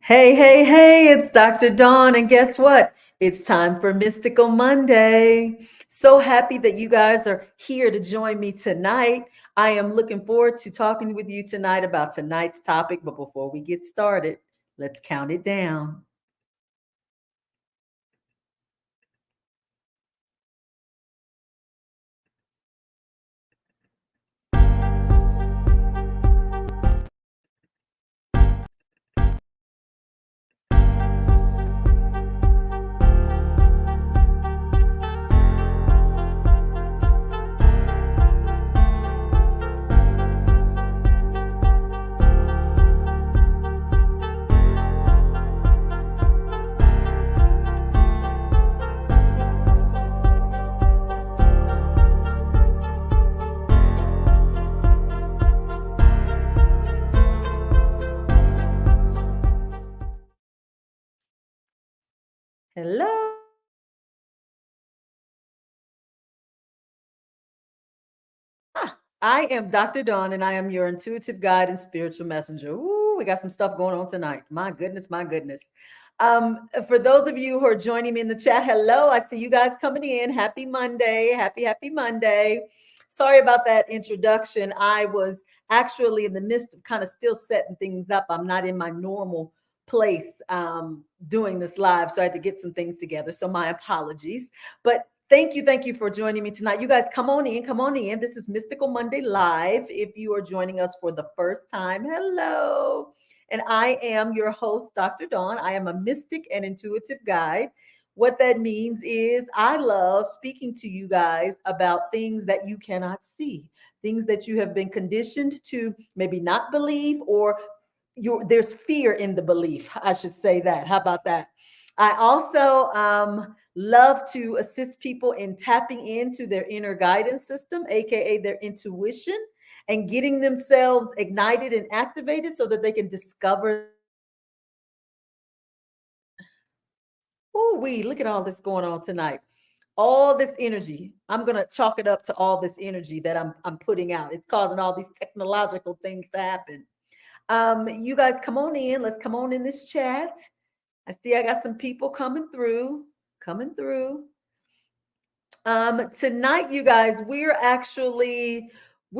Hey, hey, hey, it's Dr. Dawn, and guess what? It's time for Mystical Monday. So happy that you guys are here to join me tonight. I am looking forward to talking with you tonight about tonight's topic. But before we get started, let's count it down. Hello. I am Dr. Dawn, and I am your intuitive guide and spiritual messenger. Ooh, we got some stuff going on tonight. My goodness, my goodness. For those of you who are joining me in the chat, hello. I see you guys coming in. Happy Monday. Happy Monday. Sorry about that introduction. I was actually in the midst of kind of still setting things up. I'm not in my normal place doing this live, so I had to get some things together. So my apologies. But thank you for joining me tonight. You guys come on in, come on in. This is Mystical Monday Live. If you are joining us for the first time, hello. And I am your host, Dr. Dawn. I am a mystic and intuitive guide. What that means is I love speaking to you guys about things that you cannot see, things that you have been conditioned to maybe not believe, or there's fear in the belief. I should say that. How about that? I also love to assist people in tapping into their inner guidance system, aka their intuition, and getting themselves ignited and activated so that they can discover. Oh, we look at all this going on tonight. All this energy. I'm gonna chalk it up to all this energy that I'm putting out. It's causing all these technological things to happen. You guys come on in. Let's come on in this chat. I see I got some people coming through, coming through. Tonight, you guys, we're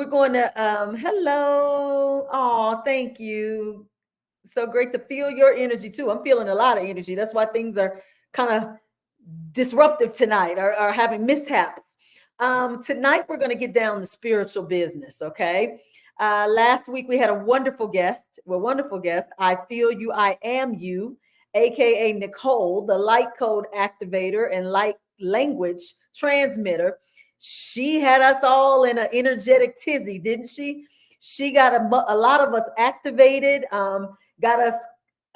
going to hello. Oh, thank you. So great to feel your energy too. I'm feeling a lot of energy. That's why things are kind of disruptive tonight, or having mishaps. Tonight we're going to get down to spiritual business, okay? Last week we had a wonderful guest. Well, wonderful guest. I feel you, I am you, aka Nicole, the light code activator and light language transmitter. She had us all in an energetic tizzy, didn't she? She got a lot of us activated, got us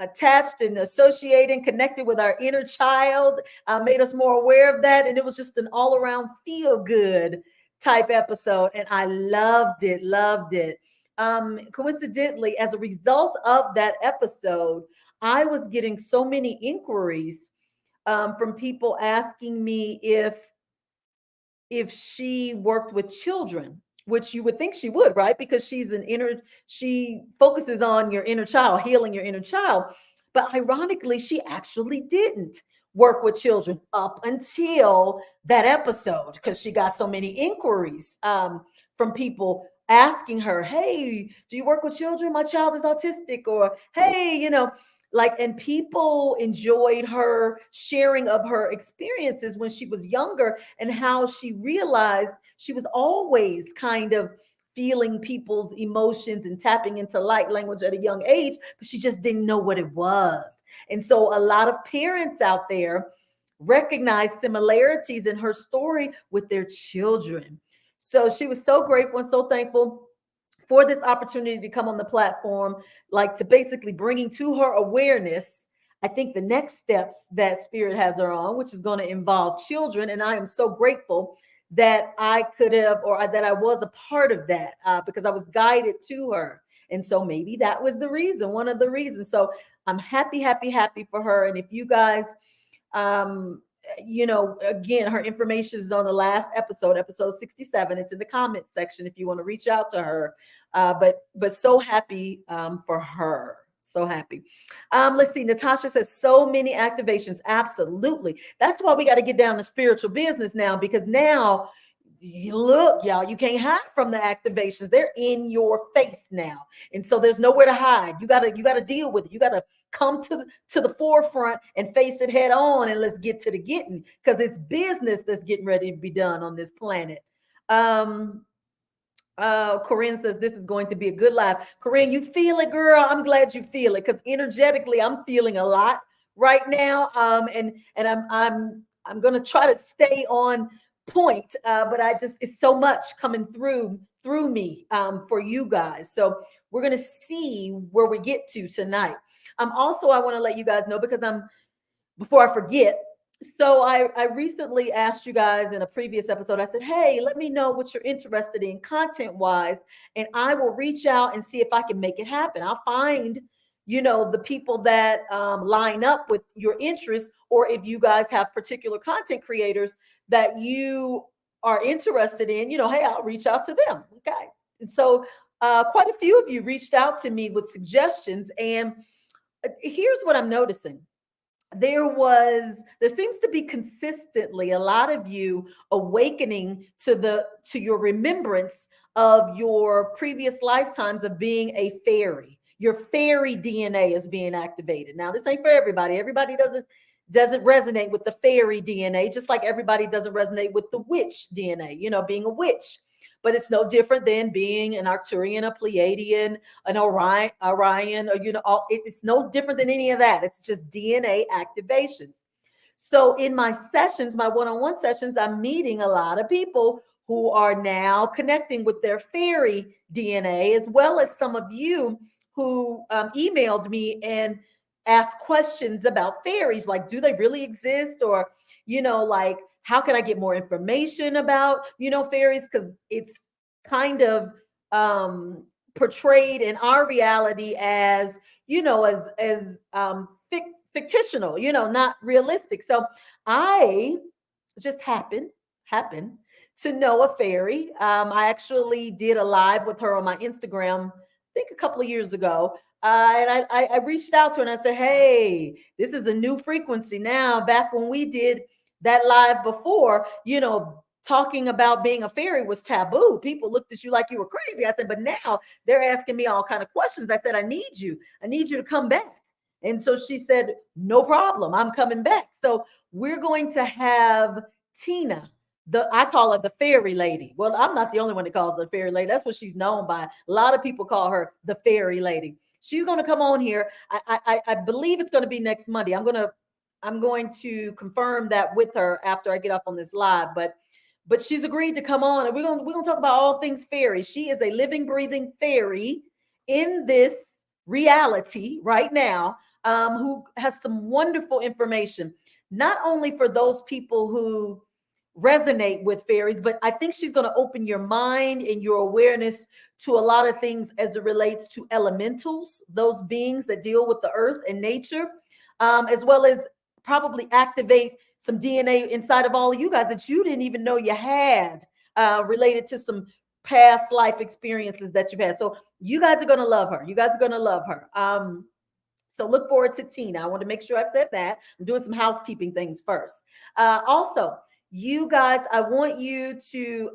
attached and associated, connected with our inner child, made us more aware of that. And it was just an all around feel good type episode. And I loved it, loved it. Coincidentally, as a result of that episode, I was getting so many inquiries from people asking me if she worked with children, which you would think she would, right? Because she focuses on your inner child, healing your inner child. But ironically, she actually didn't work with children up until that episode, because she got so many inquiries from people asking her, hey, do you work with children? My child is autistic. Or, hey, like, and people enjoyed her sharing of her experiences when she was younger, and how she realized she was always kind of feeling people's emotions and tapping into light language at a young age, but she just didn't know what it was. And so a lot of parents out there recognize similarities in her story with their children. So she was so grateful and so thankful for this opportunity to come on the platform, like to basically bringing to her awareness. I think the next steps that Spirit has her on, which is going to involve children. And I am so grateful that I could have, or that I was a part of that, because I was guided to her. And so maybe that was the reason, one of the reasons. So I'm happy for her. And if you guys, again, her information is on the last episode, episode 67. It's in the comments section if you want to reach out to her. But so happy for her. So happy. Let's see. Natasha says so many activations. Absolutely. That's why we got to get down to spiritual business now, because now look, y'all, you can't hide from the activations. They're in your face now. And so there's nowhere to hide. You gotta deal with it. You gotta come to the forefront and face it head on, and let's get to the getting, because it's business that's getting ready to be done on this planet. Um Corinne says this is going to be a good live. Corinne, you feel it, girl. I'm glad you feel it, because energetically I'm feeling a lot right now. And I'm gonna try to stay on point. But I just, it's so much coming through me for you guys. So we're gonna see where we get to tonight. Also, I want to let you guys know, because I'm, before I forget. So I recently asked you guys in a previous episode, I said, hey, let me know what you're interested in content wise, and I will reach out and see if I can make it happen. I'll find, the people that line up with your interests, or if you guys have particular content creators that you are interested in, hey, I'll reach out to them. Okay. And so quite a few of you reached out to me with suggestions. And here's what I'm noticing. There seems to be consistently a lot of you awakening to your remembrance of your previous lifetimes of being a fairy. Your fairy DNA is being activated. Now, this ain't for everybody. Everybody doesn't resonate with the fairy DNA, just like everybody doesn't resonate with the witch DNA, being a witch. But it's no different than being an Arcturian, a Pleiadian, an Orion, or it's no different than any of that. It's just DNA activations. So in my sessions, my one-on-one sessions, I'm meeting a lot of people who are now connecting with their fairy DNA, as well as some of you who emailed me and asked questions about fairies, like, do they really exist? Or, like, how can I get more information about, fairies? Because it's kind of portrayed in our reality as, fictional, not realistic. So I just happen to know a fairy. I actually did a live with her on my Instagram, I think a couple of years ago. And I reached out to her and I said, hey, this is a new frequency now. Back when we did that live before, talking about being a fairy was taboo. People looked at you like you were crazy. I said, but now they're asking me all kind of questions. I said, I need you to come back. And so she said, no problem, I'm coming back. So we're going to have Tina, I call her the fairy lady. Well, I'm not the only one that calls her the fairy lady. That's what she's known by. A lot of people call her the fairy lady. She's going to come on here. I believe it's going to be next Monday. I'm going to confirm that with her after I get off on this live. But she's agreed to come on, and we're gonna talk about all things fairy. She is a living, breathing fairy in this reality right now, who has some wonderful information, not only for those people who resonate with fairies, but I think she's going to open your mind and your awareness to a lot of things as it relates to elementals, those beings that deal with the earth and nature, as well as probably activate some DNA inside of all of you guys that you didn't even know you had, related to some past life experiences that you've had. So you guys are going to love her. You guys are going to love her. So look forward to Tina. I want to make sure I said that. I'm doing some housekeeping things first. Also, you guys, I want you to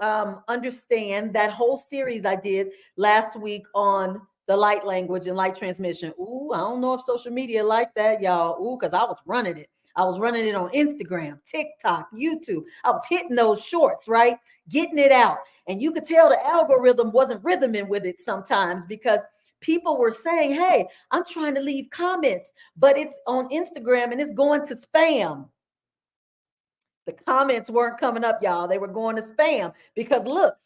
understand that whole series I did last week on the light language and light transmission. Ooh, I don't know if social media like that, y'all. Ooh, because I was running it. I was running it on Instagram, TikTok, YouTube. I was hitting those shorts, right? Getting it out. And you could tell the algorithm wasn't rhythming with it sometimes, because people were saying, hey, I'm trying to leave comments, but it's on Instagram and it's going to spam. The comments weren't coming up, y'all. They were going to spam, because look,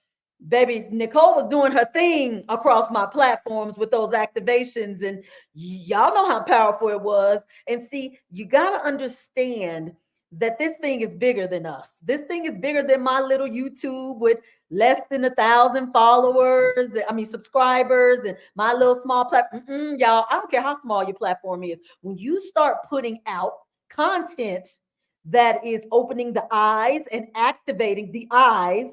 baby, Nicole was doing her thing across my platforms with those activations, and y'all know how powerful it was. And see, you got to understand that this thing is bigger than us. This thing is bigger than my little YouTube with less than 1,000 followers, I mean subscribers, and my little small platform. Y'all, I don't care how small your platform is. When you start putting out content that is opening the eyes and activating the eyes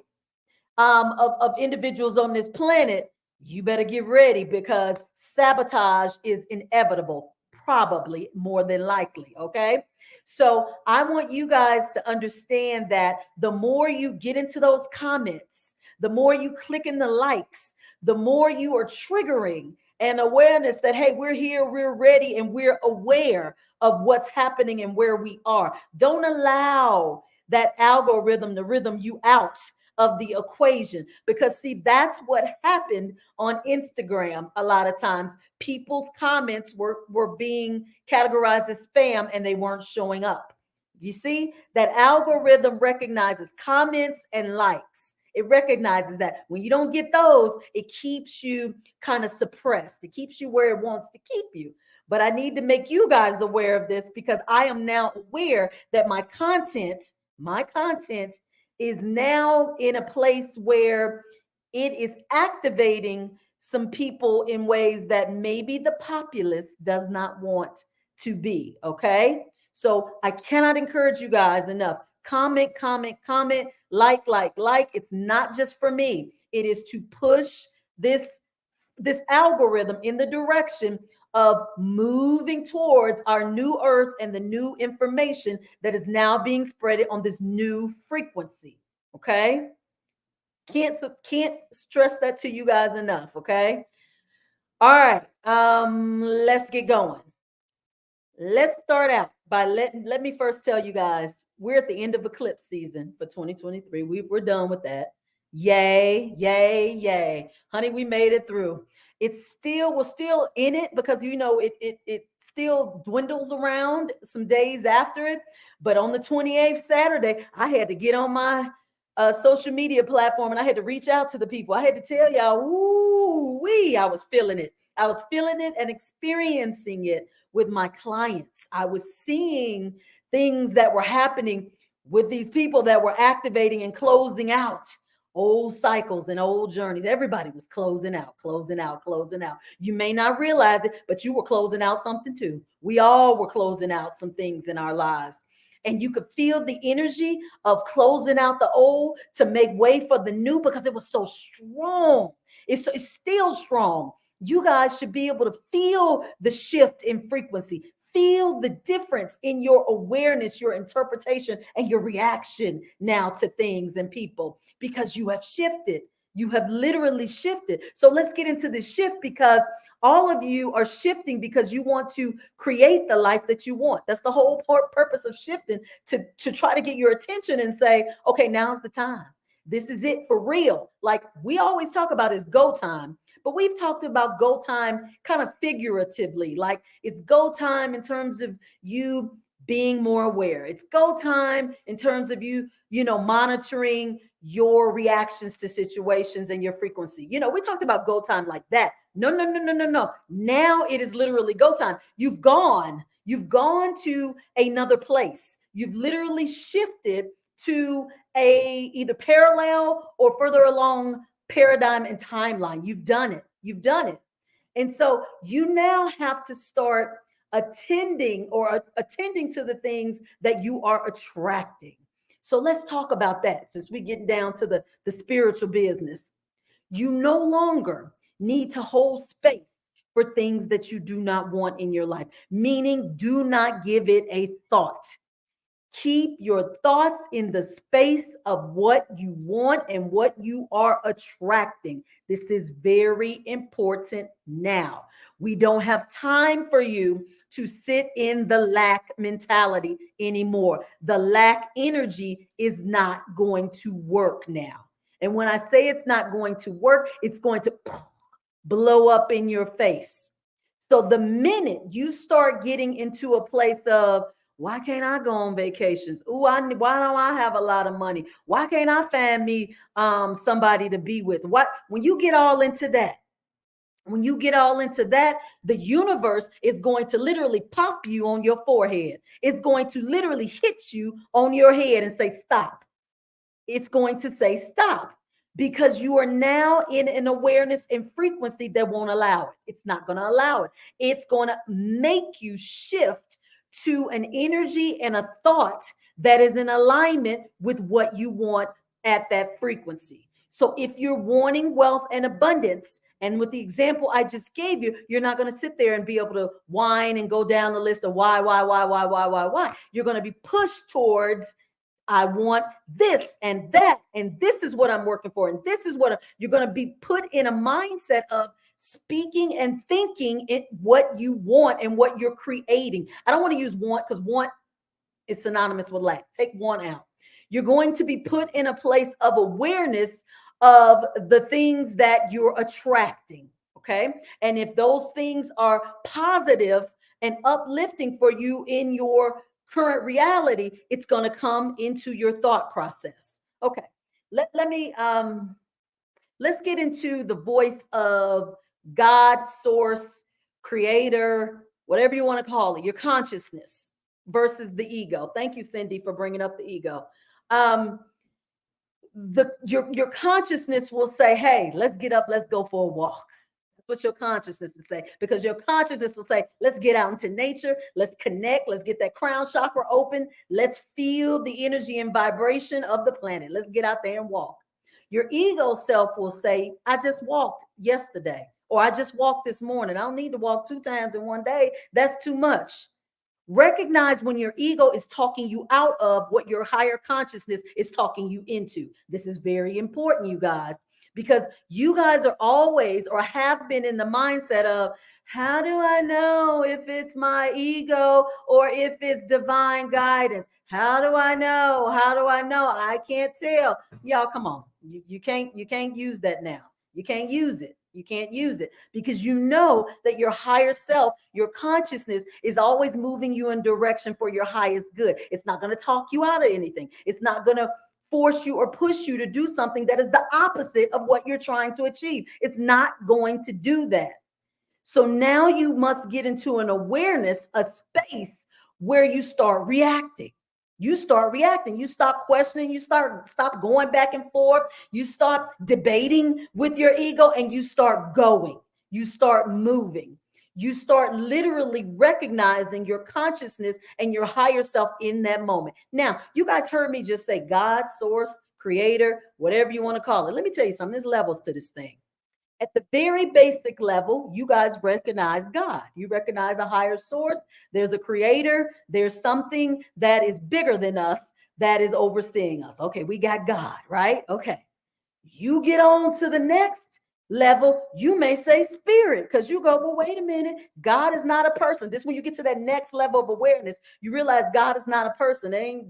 of individuals on this planet, you better get ready because sabotage is inevitable, probably more than likely. Okay. So I want you guys to understand that the more you get into those comments, the more you click in the likes, the more you are triggering an awareness that, hey, we're here, we're ready, and we're aware of what's happening and where we are. Don't allow that algorithm to rhythm you out of the equation, because see, that's what happened on Instagram. A lot of times people's comments were being categorized as spam and they weren't showing up. You see, that algorithm recognizes comments and likes. It recognizes that when you don't get those, it keeps you kind of suppressed. It keeps you where it wants to keep you. But I need to make you guys aware of this because I am now aware that my content is now in a place where it is activating some people in ways that maybe the populace does not want to be. Okay. So I cannot encourage you guys enough. Comment, comment, comment, like. It's not just for me. It is to push this this algorithm in the direction of moving towards our new earth and the new information that is now being spread on this new frequency. Okay. Can't stress that to you guys enough. Okay. All right. Let's get going. Let's start out by let me first tell you guys we're at the end of eclipse season for 2023. We're done with that. Yay, yay, yay. Honey, we made it through. We're still in it because it still dwindles around some days after it. But on the 28th Saturday, I had to get on my social media platform and I had to reach out to the people. I had to tell y'all, ooh, I was feeling it. I was feeling it and experiencing it with my clients. I was seeing things that were happening with these people that were activating and closing out old cycles and old journeys. Everybody was closing out, closing out, closing out. You may not realize it, but you were closing out something too. We all were closing out some things in our lives. And you could feel the energy of closing out the old to make way for the new because it was so strong. It's still strong. You guys should be able to feel the shift in frequency, feel the difference in your awareness, your interpretation, and your reaction now to things and people because you have shifted. You have literally shifted. So let's get into this shift because all of you are shifting because you want to create the life that you want. That's the whole purpose of shifting, to try to get your attention and say, okay, now's the time. This is it for real. Like we always talk about is go time. But we've talked about go time kind of figuratively, like it's go time in terms of you being more aware. It's go time in terms of monitoring your reactions to situations and your frequency. We talked about go time like that. No, no, no, no, no, no. Now it is literally go time. You've gone to another place. You've literally shifted to a either parallel or further along paradigm and timeline. You've done it. You've done it. And so you now have to start attending to the things that you are attracting. So let's talk about that since we're getting down to the spiritual business. You no longer need to hold space for things that you do not want in your life, meaning do not give it a thought. Keep your thoughts in the space of what you want and what you are attracting. This is very important now. We don't have time for you to sit in the lack mentality anymore. The lack energy is not going to work now. And when I say it's not going to work, it's going to blow up in your face. So the minute you start getting into a place of, why can't I go on vacations? Why don't I have a lot of money? Why can't I find me somebody to be with? When you get all into that, the universe is going to literally pop you on your forehead. It's going to literally hit you on your head and say, stop. It's going to say stop because you are now in an awareness and frequency that won't allow it. It's not going to allow it. It's going to make you shift to an energy and a thought that is in alignment with what you want at that frequency. So if you're wanting wealth and abundance And with the example I just gave you, you're not going to sit there and be able to whine and go down the list of why. You're going to be pushed towards, I want this and that, and this is what I'm working for, and this is what you're going to be put in a mindset of speaking and thinking it what you want and what you're creating. I don't want to use want because want is synonymous with lack. Take one out. You're going to be put in a place of awareness of the things that you're attracting. Okay. And if those things are positive and uplifting for you in your current reality, it's going to come into your thought process. Okay. Let me let's get into the voice of God, source, creator, whatever you want to call it, your consciousness versus the ego. Thank you, Cindy, for bringing up the ego. Um, your consciousness will say, "Hey, let's get up, let's go for a walk." That's what your consciousness will say, because your consciousness will say, "Let's get out into nature, let's connect, let's get that crown chakra open, let's feel the energy and vibration of the planet. Let's get out there and walk." Your ego self will say, "I just walked yesterday," or "I just walked this morning. I don't need to walk 2 times in one day. That's too much." Recognize when your ego is talking you out of what your higher consciousness is talking you into. This is very important, you guys, because you guys are always or have been in the mindset of, how do I know if it's my ego or if it's divine guidance? How do I know? How do I know? I can't tell. Y'all, come on. You can't use that now. You can't use it. You can't use it because you know that your higher self, your consciousness is always moving you in direction for your highest good. It's not going to talk you out of anything. It's not going to force you or push you to do something that is the opposite of what you're trying to achieve. It's not going to do that. So now you must get into an awareness, a space where you start reacting. You start reacting. You stop questioning. You stop going back and forth. You stop debating with your ego and you start going. You start moving. You start literally recognizing your consciousness and your higher self in that moment. Now, you guys heard me just say God, source, creator, whatever you want to call it. Let me tell you something. There's levels to this thing. At the very basic level, you guys recognize God. You recognize a higher source. There's a creator. There's something that is bigger than us that is overseeing us. Okay, we got God, right? Okay. You get on to the next level, you may say spirit, because you go, well, wait a minute. God is not a person. This, when you get to that next level of awareness, you realize God is not a person. It ain't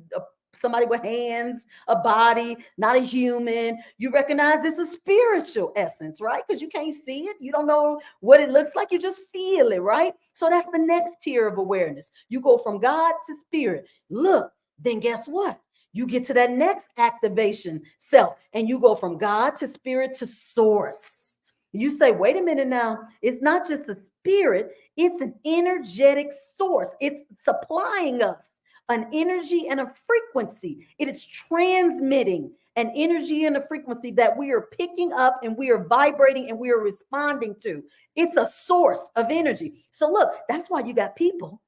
somebody with hands, a body, not a human. You recognize this is spiritual essence, right? Because you can't see it. You don't know what it looks like. You just feel it, right? So that's the next tier of awareness. You go from God to spirit. Look, then guess what? You get to that next activation self and you go from God to spirit to source. You say, wait a minute now, it's not just a spirit, it's an energetic source. It's supplying us an energy and a frequency. It is transmitting an energy and a frequency that we are picking up and we are vibrating and we are responding to. It's a source of energy. So look, that's why you got people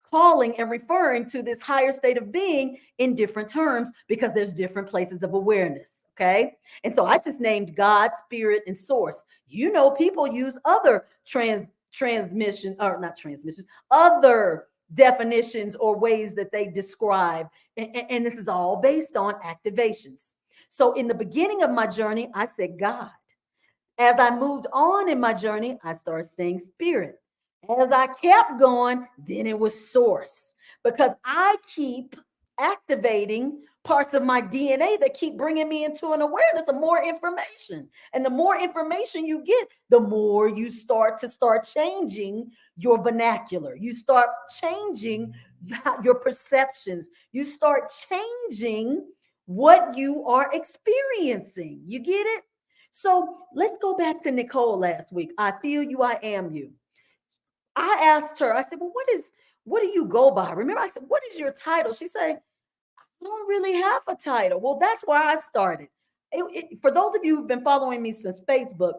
calling and referring to this higher state of being in different terms, because there's different places of awareness. Okay. And so I just named God, spirit, and source. You know, people use other transmission or not transmissions, other definitions or ways that they describe. And this is all based on activations. So in the beginning of my journey, I said God. As I moved on in my journey, I started saying spirit. As I kept going, then it was source, because I keep activating parts of my DNA that keep bringing me into an awareness of more information. And the more information you get, the more you start changing your vernacular. You start changing your perceptions. You start changing what you are experiencing. You get it? So let's go back to Nicole last week. I feel you, I am you. I asked her, I said, well, what do you go by? Remember, I said, what is your title? She said, I don't really have a title. Well, that's where I started. For those of you who've been following me since Facebook,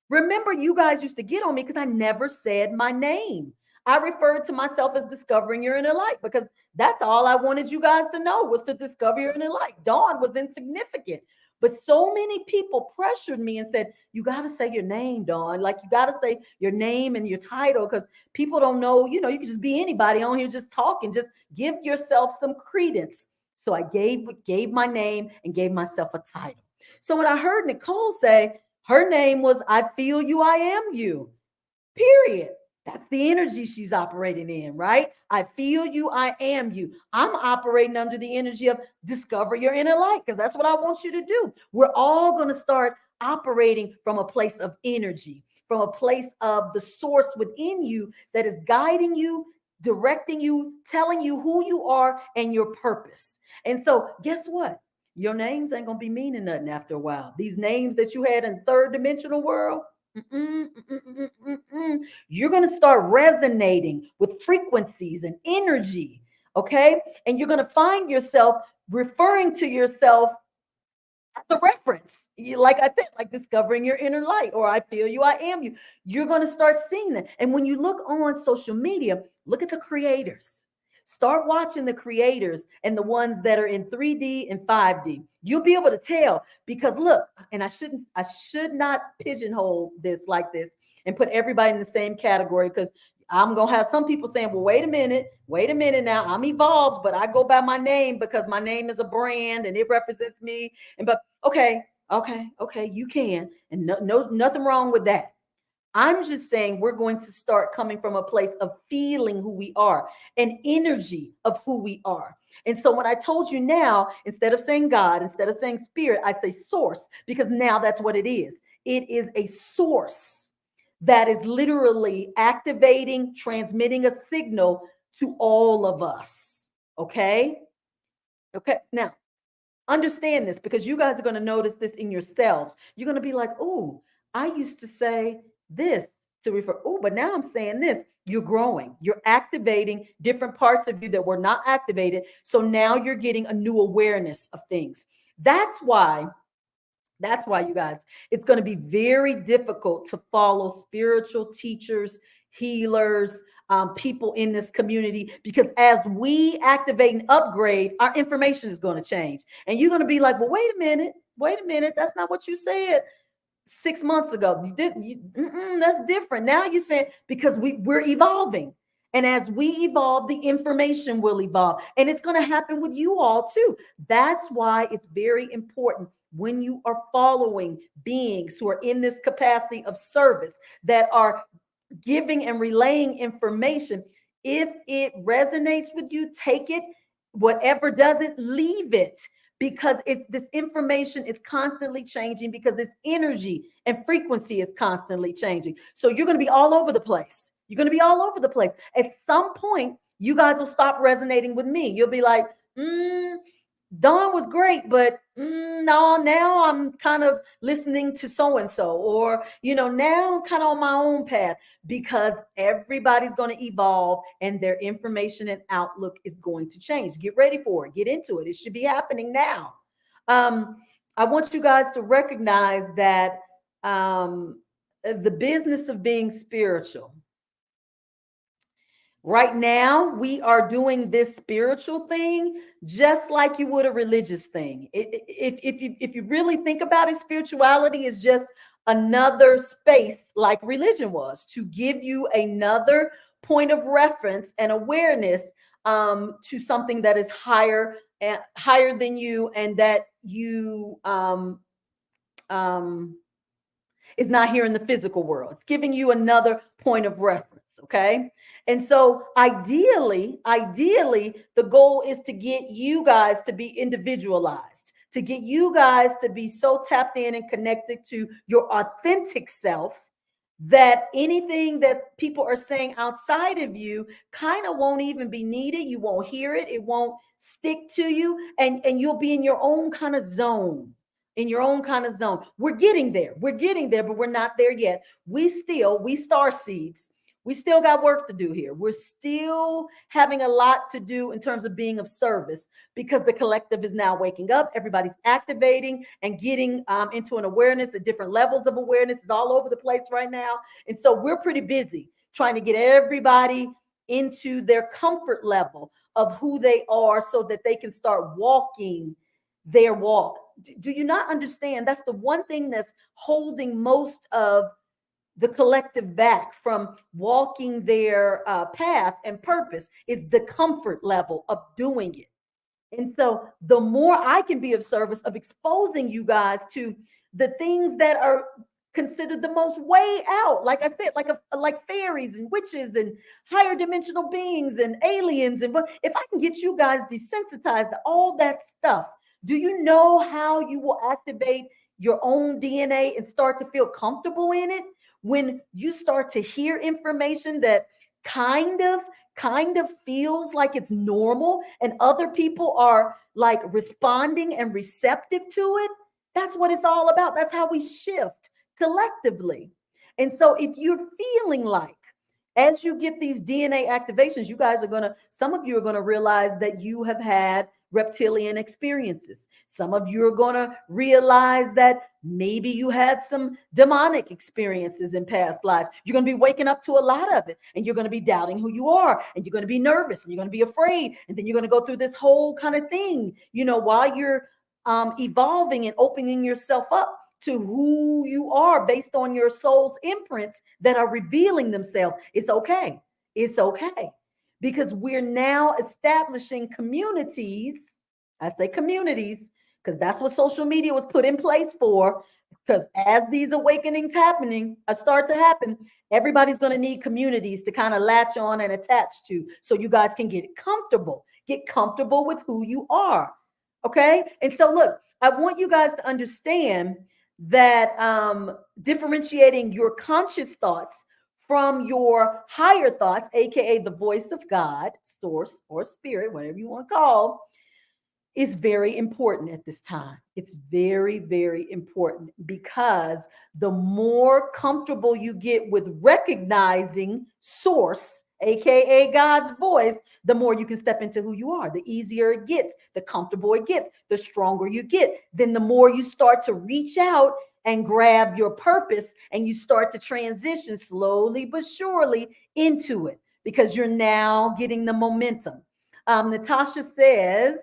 remember you guys used to get on me because I never said my name. I referred to myself as discovering your inner light because that's all I wanted you guys to know was to discover your inner light. Dawn was insignificant. But so many people pressured me and said, you got to say your name, Dawn. Like, you got to say your name and your title, because people don't know, you can just be anybody on here just talking. Just give yourself some credence. So I gave my name and gave myself a title. So when I heard Nicole say her name was I Feel You, I Am You, period. That's the energy she's operating in, right? I feel you, I am you. I'm operating under the energy of discover your inner light, because that's what I want you to do. We're all going to start operating from a place of energy, from a place of the source within you that is guiding you, directing you, telling you who you are and your purpose. And so, guess what? Your names ain't going to be meaning nothing after a while. These names that you had in third dimensional world, mm-mm, mm-mm, mm-mm, mm-mm. You're going to start resonating with frequencies and energy. Okay. And you're going to find yourself referring to yourself as a reference. Like I said, like discovering your inner light, or I feel you, I am you. You're going to start seeing that. And when you look on social media, look at the creators. Start watching the creators and the ones that are in 3D and 5D. You'll be able to tell, because look, and I should not pigeonhole this like this and put everybody in the same category, because I'm gonna have some people saying, well, wait a minute now. I'm evolved, but I go by my name because my name is a brand and it represents me. And but okay, you can. And nothing wrong with that. I'm just saying we're going to start coming from a place of feeling who we are, an energy of who we are. And so when I told you now, instead of saying God, instead of saying spirit, I say source, because now that's what it is. It is a source that is literally activating, transmitting a signal to all of us. Okay. Okay. Now, understand this, because you guys are going to notice this in yourselves. You're going to be like, oh, I used to say this to refer, oh, but now I'm saying this. You're growing, you're activating different parts of you that were not activated. So now you're getting a new awareness of things. That's why you guys, it's going to be very difficult to follow spiritual teachers, healers, people in this community, because as we activate and upgrade, our information is going to change. And you're going to be like, well, wait a minute. That's not what you said 6 months ago. That's different. Now you're saying, because we're evolving. And as we evolve, the information will evolve. And it's going to happen with you all too. That's why it's very important when you are following beings who are in this capacity of service, that are giving and relaying information. If it resonates with you, take it. Whatever doesn't, leave it, because this information is constantly changing, because this energy and frequency is constantly changing. So you're going to be all over the place. You're going to be all over the place. At some point, you guys will stop resonating with me. You'll be like, Dawn was great, but no, now I'm kind of listening to so and so, or now I'm kind of on my own path, because everybody's going to evolve and their information and outlook is going to change. Get ready for it. Get into it. It should be happening now. I want you guys to recognize that the business of being spiritual. Right now, we are doing this spiritual thing just like you would a religious thing. If you really think about it, spirituality is just another space, like religion was, to give you another point of reference and awareness to something that is higher than you, and that you is not here in the physical world. It's giving you another point of reference. Okay. And so ideally, the goal is to get you guys to be individualized, to get you guys to be so tapped in and connected to your authentic self, that anything that people are saying outside of you kind of won't even be needed. You won't hear it. It won't stick to you. And you'll be in your own kind of zone. In your own kind of zone. We're getting there. But we're not there yet. We star seeds. We still got work to do here. We're still having a lot to do in terms of being of service, because the collective is now waking up. Everybody's activating and getting into an awareness. The different levels of awareness is all over the place right now. And so we're pretty busy trying to get everybody into their comfort level of who they are, so that they can start walking their walk do you not understand? That's the one thing that's holding most of the collective back from walking their path and purpose, is the comfort level of doing it. And so the more I can be of service of exposing you guys to the things that are considered the most way out, like I said, like fairies and witches and higher dimensional beings and aliens, and if I can get you guys desensitized to all that stuff, do you know how you will activate your own DNA and start to feel comfortable in it? When you start to hear information that kind of kind of feels like it's normal and other people are like responding and receptive to it, that's what it's all about. That's how we shift collectively. And so if you're feeling like, as you get these DNA activations, you guys are going to, some of you are going to realize that you have had reptilian experiences. Some of you are going to realize that maybe you had some demonic experiences in past lives. You're going to be waking up to a lot of it, and you're going to be doubting who you are, and you're going to be nervous, and you're going to be afraid, and then you're going to go through this whole kind of thing, while you're evolving and opening yourself up to who you are based on your soul's imprints that are revealing themselves. It's okay. It's okay. Because we're now establishing communities. I say communities because that's what social media was put in place for. Because as these awakenings start to happen, everybody's going to need communities to kind of latch on and attach to, so you guys can get comfortable with who you are. Okay. And so look, I want you guys to understand that differentiating your conscious thoughts from your higher thoughts, aka the voice of God, source, or spirit, whatever you want to call, is very important at this time. It's very, very important, because the more comfortable you get with recognizing source, aka God's voice, the more you can step into who you are. The easier it gets, the comfortable it gets, the stronger you get. Then the more you start to reach out and grab your purpose, and you start to transition slowly but surely into it, because you're now getting the momentum. Natasha says,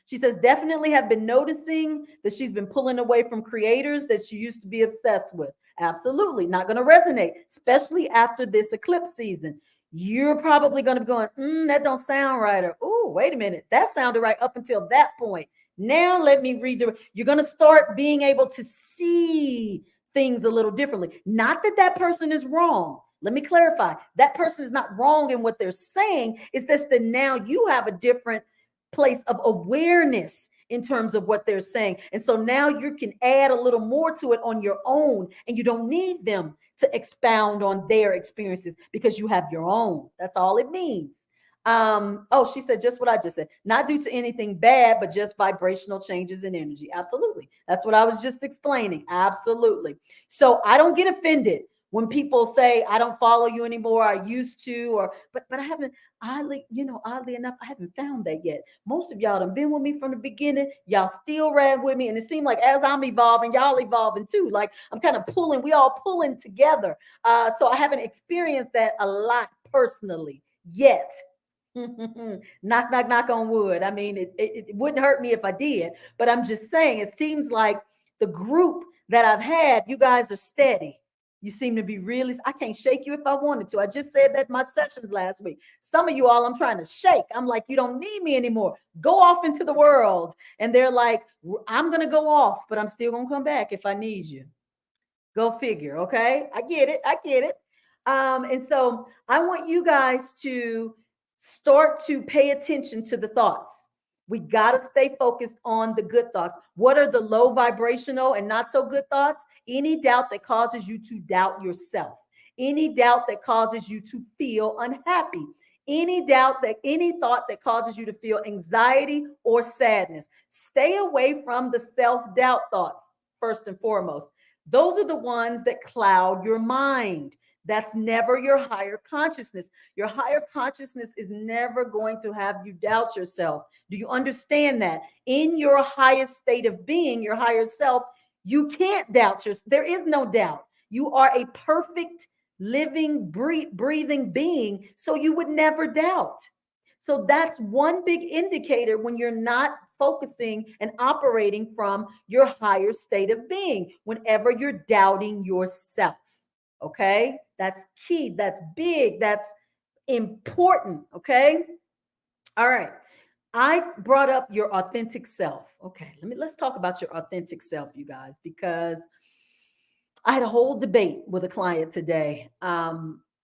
she says, definitely have been noticing that she's been pulling away from creators that she used to be obsessed with. Absolutely not going to resonate, especially after this eclipse season. You're probably going to be going, that don't sound right. Or, oh, wait a minute. That sounded right up until that point. Now let me redirect. You're going to start being able to see things a little differently. Not that that person is wrong. Let me clarify. That person is not wrong in what they're saying. It's just that now you have a different place of awareness in terms of what they're saying. And so now you can add a little more to it on your own, and you don't need them to expound on their experiences because you have your own. That's all it means. Oh, she said just what I just said. Not due to anything bad, but just vibrational changes in energy. Absolutely. That's what I was just explaining. Absolutely. So I don't get offended when people say I don't follow you anymore. I used to, but I haven't. Oddly enough, I haven't found that yet. Most of y'all done been with me from the beginning. Y'all still ran with me. And it seemed like as I'm evolving, y'all evolving too. Like I'm kind of pulling, we all pulling together. So I haven't experienced that a lot personally yet. Knock, knock, knock on wood. I mean, it wouldn't hurt me if I did, but I'm just saying, it seems like the group that I've had, you guys are steady. You seem to be really, I can't shake you if I wanted to. I just said that in my sessions last week. Some of you all, I'm trying to shake. I'm like, you don't need me anymore. Go off into the world. And they're like, I'm going to go off, but I'm still going to come back if I need you. Go figure. Okay. I get it. I get it. And so I want you guys to start to pay attention to the thoughts. We got to stay focused on the good thoughts. What are the low vibrational and not so good thoughts? Any doubt that causes you to doubt yourself, any doubt that causes you to feel unhappy, any thought that causes you to feel anxiety or sadness. Stay away from the self-doubt thoughts first and foremost. Those are the ones that cloud your mind. That's never your higher consciousness. Your higher consciousness is never going to have you doubt yourself. Do you understand that? In your highest state of being, your higher self, you can't doubt yourself. There is no doubt. You are a perfect, living, breathing being, so you would never doubt. So that's one big indicator when you're not focusing and operating from your higher state of being whenever you're doubting yourself. Okay, that's key, that's big, that's important. Okay, all right. I brought up your authentic self. Okay, let's talk about your authentic self, you guys, because I had a whole debate with a client today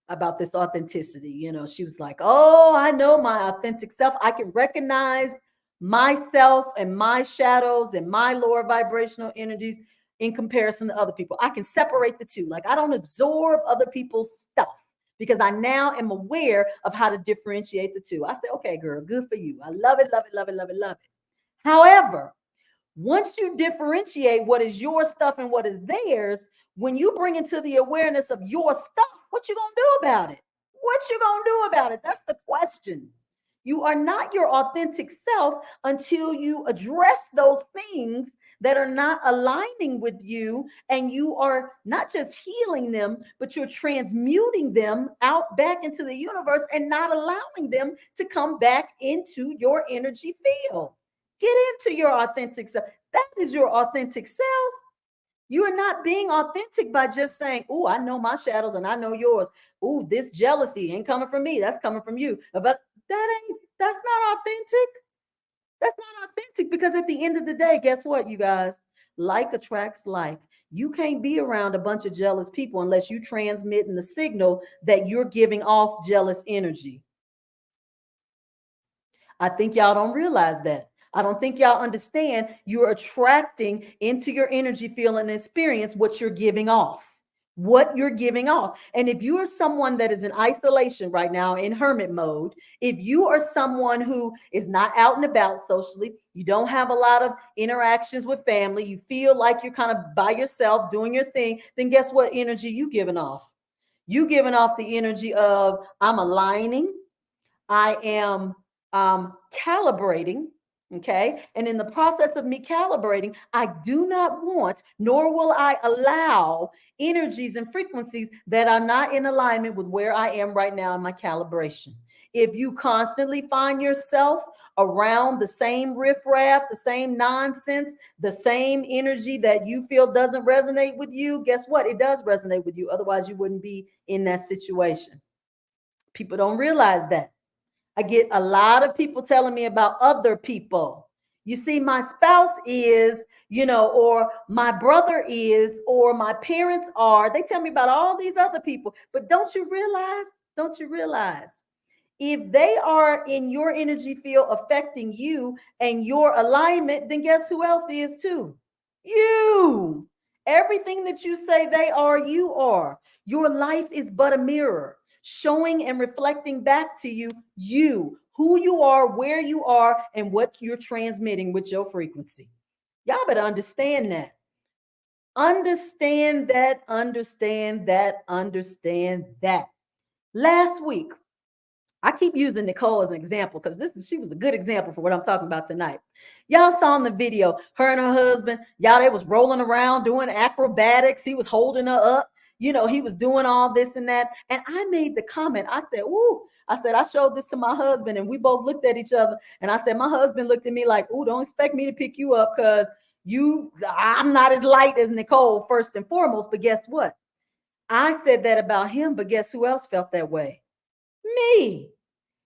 about this authenticity. You know, she was like, "Oh, I know my authentic self. I can recognize myself and my shadows and my lower vibrational energies in comparison to other people. I can separate the two. Like, I don't absorb other people's stuff because I now am aware of how to differentiate the two." I said, "Okay, girl, good for you. I love it, love it, love it, love it, love it." However, once you differentiate what is your stuff and what is theirs, when you bring into the awareness of your stuff, what you gonna do about it? What you gonna do about it? That's the question. You are not your authentic self until you address those things that are not aligning with you, and you are not just healing them, but you're transmuting them out back into the universe and not allowing them to come back into your energy field. Get into your authentic self. That is your authentic self. You are not being authentic by just saying, "Oh, I know my shadows and I know yours. Oh, this jealousy ain't coming from me. That's coming from you." But that's not authentic. That's not authentic, because at the end of the day, guess what, you guys? Like attracts like. You can't be around a bunch of jealous people unless you transmitting the signal that you're giving off jealous energy. I think y'all don't realize that. I don't think y'all understand you're attracting into your energy field and experience what you're giving off. What you're giving off. And if you are someone that is in isolation right now, in hermit mode, if you are someone who is not out and about socially, you don't have a lot of interactions with family, you feel like you're kind of by yourself doing your thing, then guess what energy you giving off? You giving off the energy of, I'm aligning, I am calibrating. Okay. And in the process of me calibrating, I do not want, nor will I allow energies and frequencies that are not in alignment with where I am right now in my calibration. If you constantly find yourself around the same riffraff, the same nonsense, the same energy that you feel doesn't resonate with you, guess what? It does resonate with you. Otherwise, you wouldn't be in that situation. People don't realize that. I get a lot of people telling me about other people. You see, my spouse is, or my brother is, or my parents are. They tell me about all these other people. But don't you realize, if they are in your energy field affecting you and your alignment, then guess who else is too? You. Everything that you say they are, you are. Your life is but a mirror showing and reflecting back to you, who you are, where you are, and what you're transmitting with your frequency. Y'all better understand that. Understand that, understand that, understand that. Last week, I keep using Nicole as an example because she was a good example for what I'm talking about tonight. Y'all saw in the video, her and her husband, y'all, they was rolling around doing acrobatics. He was holding her up. He was doing all this and that. And I made the comment. I said, "Ooh," I said, "I showed this to my husband," and we both looked at each other. And I said, my husband looked at me like, "Ooh, don't expect me to pick you up because I'm not as light as Nicole, first and foremost." But guess what? I said that about him, but guess who else felt that way? Me.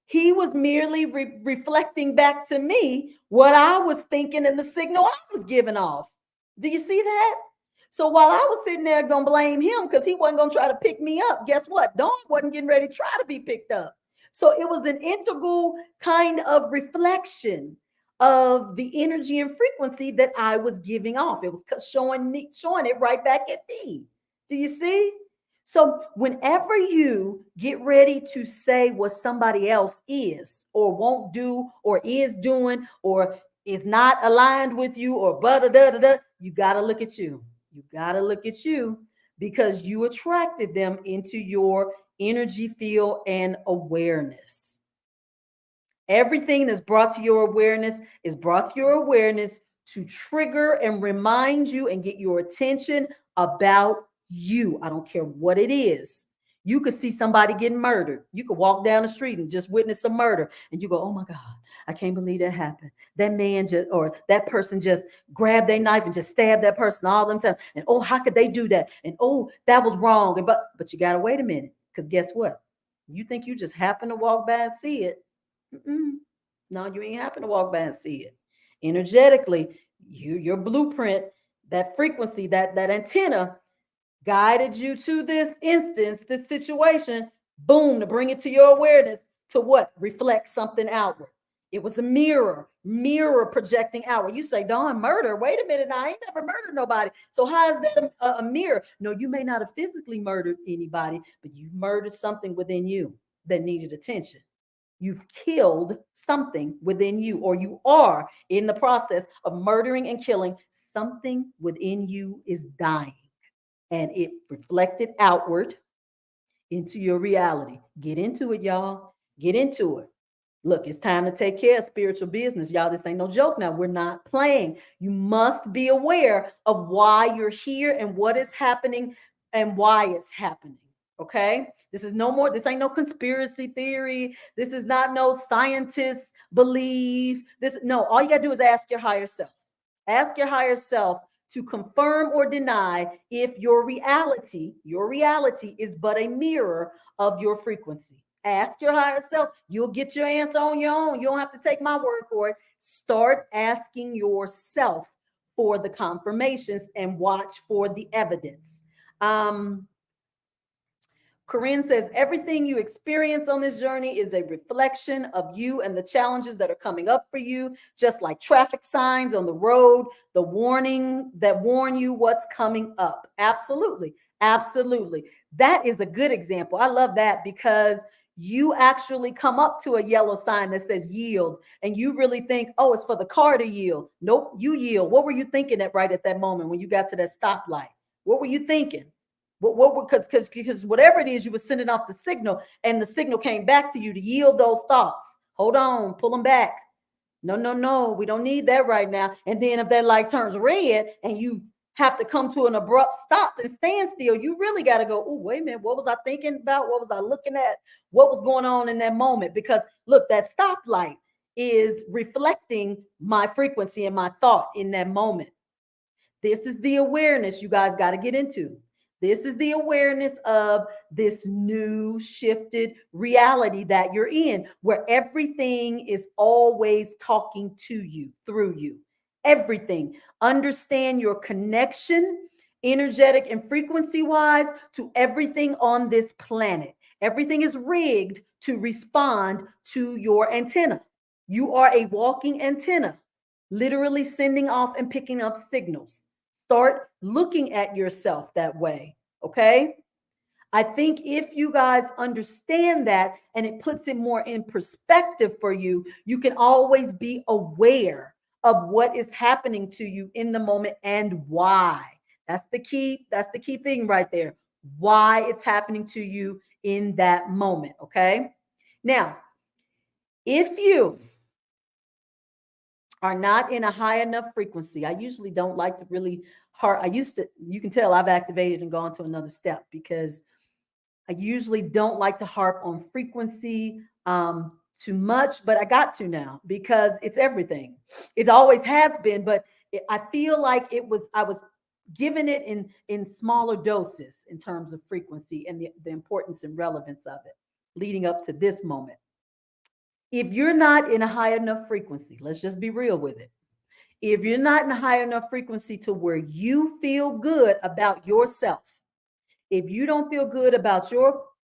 He was merely reflecting back to me what I was thinking and the signal I was giving off. Do you see that? So while I was sitting there gonna blame him because he wasn't gonna try to pick me up, guess what? Dawn wasn't getting ready to try to be picked up. So it was an integral kind of reflection of the energy and frequency that I was giving off. It was showing it right back at me. Do you see? So, whenever you get ready to say what somebody else is, or won't do, or is doing, or is not aligned with you, or blah, da, da, da, da, you got to look at you. You got to look at you because you attracted them into your energy field and awareness. Everything that's brought to your awareness is brought to your awareness to trigger and remind you and get your attention about you. I don't care what it is. You could see somebody getting murdered. You could walk down the street and just witness a murder, and you go, "Oh my God, I can't believe that happened. That man just or that person just grabbed their knife and just stabbed that person all them time. And oh, how could they do that? And oh, that was wrong. And but you gotta wait a minute, because guess what? You think you just happen to walk by and see it? Mm-mm. No, you ain't happen to walk by and see it. Energetically, your blueprint, that frequency, that antenna guided you to this instance, this situation, boom, to bring it to your awareness to what? Reflect something outward. It was a mirror projecting outward. You say, Dawn, murder. Wait a minute. Now, I ain't never murdered nobody. So, how is that a mirror? No, you may not have physically murdered anybody, but you murdered something within you that needed attention. You've killed something within you, or you are in the process of murdering and killing. Something within you is dying, and it reflected outward into your reality. Get into it, y'all. Get into it. Look, it's time to take care of spiritual business, y'all. This ain't no joke now. We're not playing. You must be aware of why you're here and what is happening and why it's happening. Okay? This is no more, this ain't no conspiracy theory. This is not no scientists believe. This, no, all you got to do is ask your higher self. Ask your higher self to confirm or deny if your reality is but a mirror of your frequency. Ask your higher self. You'll get your answer on your own. You don't have to take my word for it. Start asking yourself for the confirmations and watch for the evidence. Um, Corinne says, everything you experience on this journey is a reflection of you and the challenges that are coming up for you, just like traffic signs on the road, the warning that warn you what's coming up. Absolutely. Absolutely. That is a good example. I love that because you actually come up to a yellow sign that says yield, and you really think, oh, it's for the car to yield. Nope, you yield. What were you thinking at right at that moment when you got to that stoplight? What were you thinking? What because whatever it is, you were sending off the signal, and the signal came back to you to yield those thoughts. Hold on, pull them back. No, no, no, we don't need that right now. And then if that light turns red and you have to come to an abrupt stop and stand still, you really got to go, oh, wait a minute, what was I thinking about? What was I looking at? What was going on in that moment? Because look, that stoplight is reflecting my frequency and my thought in that moment. This is the awareness you guys got to get into. This is the awareness of this new shifted reality that you're in, where everything is always talking to you, through you. Everything. Understand your connection, energetic and frequency wise, to everything on this planet. Everything is rigged to respond to your antenna. You are a walking antenna, literally sending off and picking up signals. Start looking at yourself that way. Okay. I think if you guys understand that and it puts it more in perspective for you, you can always be aware of what is happening to you in the moment and why. That's the key. That's the key thing right there. Why it's happening to you in that moment. Okay. Now, if you are not in a high enough frequency, I usually don't like to really hard. I used to, you can tell I've activated and gone to another step because I usually don't like to harp on frequency too much, but I got to now because it's everything. It always has been, but I feel like I was given it in smaller doses in terms of frequency and the importance and relevance of it leading up to this moment. If you're not in a high enough frequency, let's just be real with it. If you're not in a high enough frequency to where you feel good about yourself, if you don't feel good about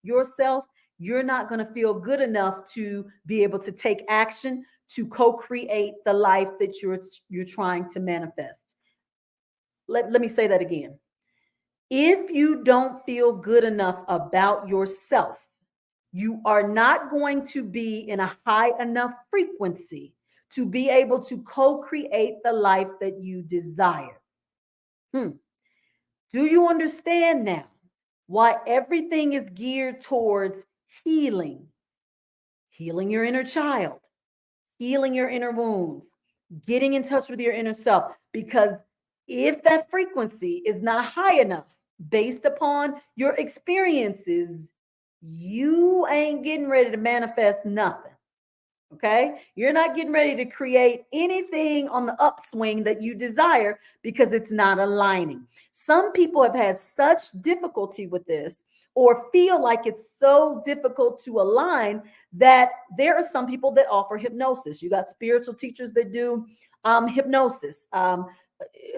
yourself, you're not going to feel good enough to be able to take action to co-create the life that you're trying to manifest. Let me say that again. If you don't feel good enough about yourself, you are not going to be in a high enough frequency to be able to co-create the life that you desire. Do you understand now why everything is geared towards healing? Healing your inner child, healing your inner wounds, getting in touch with your inner self. Because if that frequency is not high enough based upon your experiences, you ain't getting ready to manifest nothing. Okay. You're not getting ready to create anything on the upswing that you desire because it's not aligning. Some people have had such difficulty with this or feel like it's so difficult to align that there are some people that offer hypnosis. You got spiritual teachers that do hypnosis.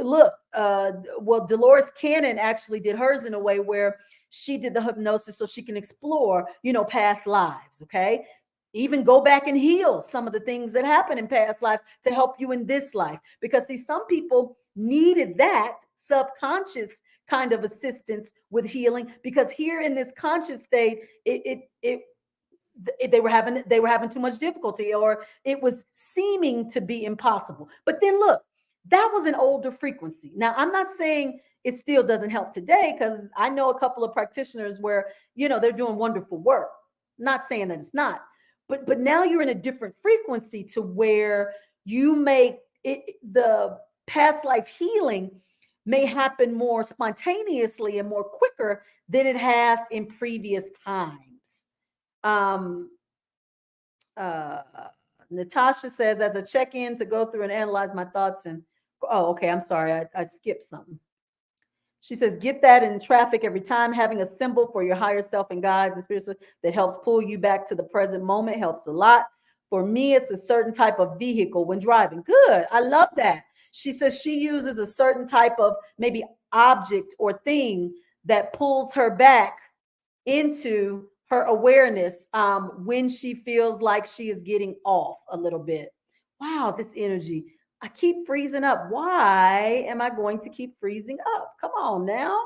Look, well, Dolores Cannon actually did hers in a way where she did the hypnosis so she can explore, past lives. Okay. Even go back and heal some of the things that happened in past lives to help you in this life. Because see, some people needed that subconscious kind of assistance with healing because here in this conscious state, they were having too much difficulty or it was seeming to be impossible. But then look, that was an older frequency. Now I'm not saying it still doesn't help today because I know a couple of practitioners where they're doing wonderful work. Not saying that it's not, but now you're in a different frequency to where you make the past life healing may happen more spontaneously and more quicker than it has in previous times. um uh Natasha says, as a check-in to go through and analyze my thoughts and oh, okay, I'm sorry, I skipped something. She says, get that in traffic every time. Having a symbol for your higher self and guides and spiritual that helps pull you back to the present moment helps a lot. For me, it's a certain type of vehicle when driving. Good. I love that. She says she uses a certain type of maybe object or thing that pulls her back into her awareness when she feels like she is getting off a little bit. Wow, this energy. I keep freezing up. Why am I going to keep freezing up? Come on now.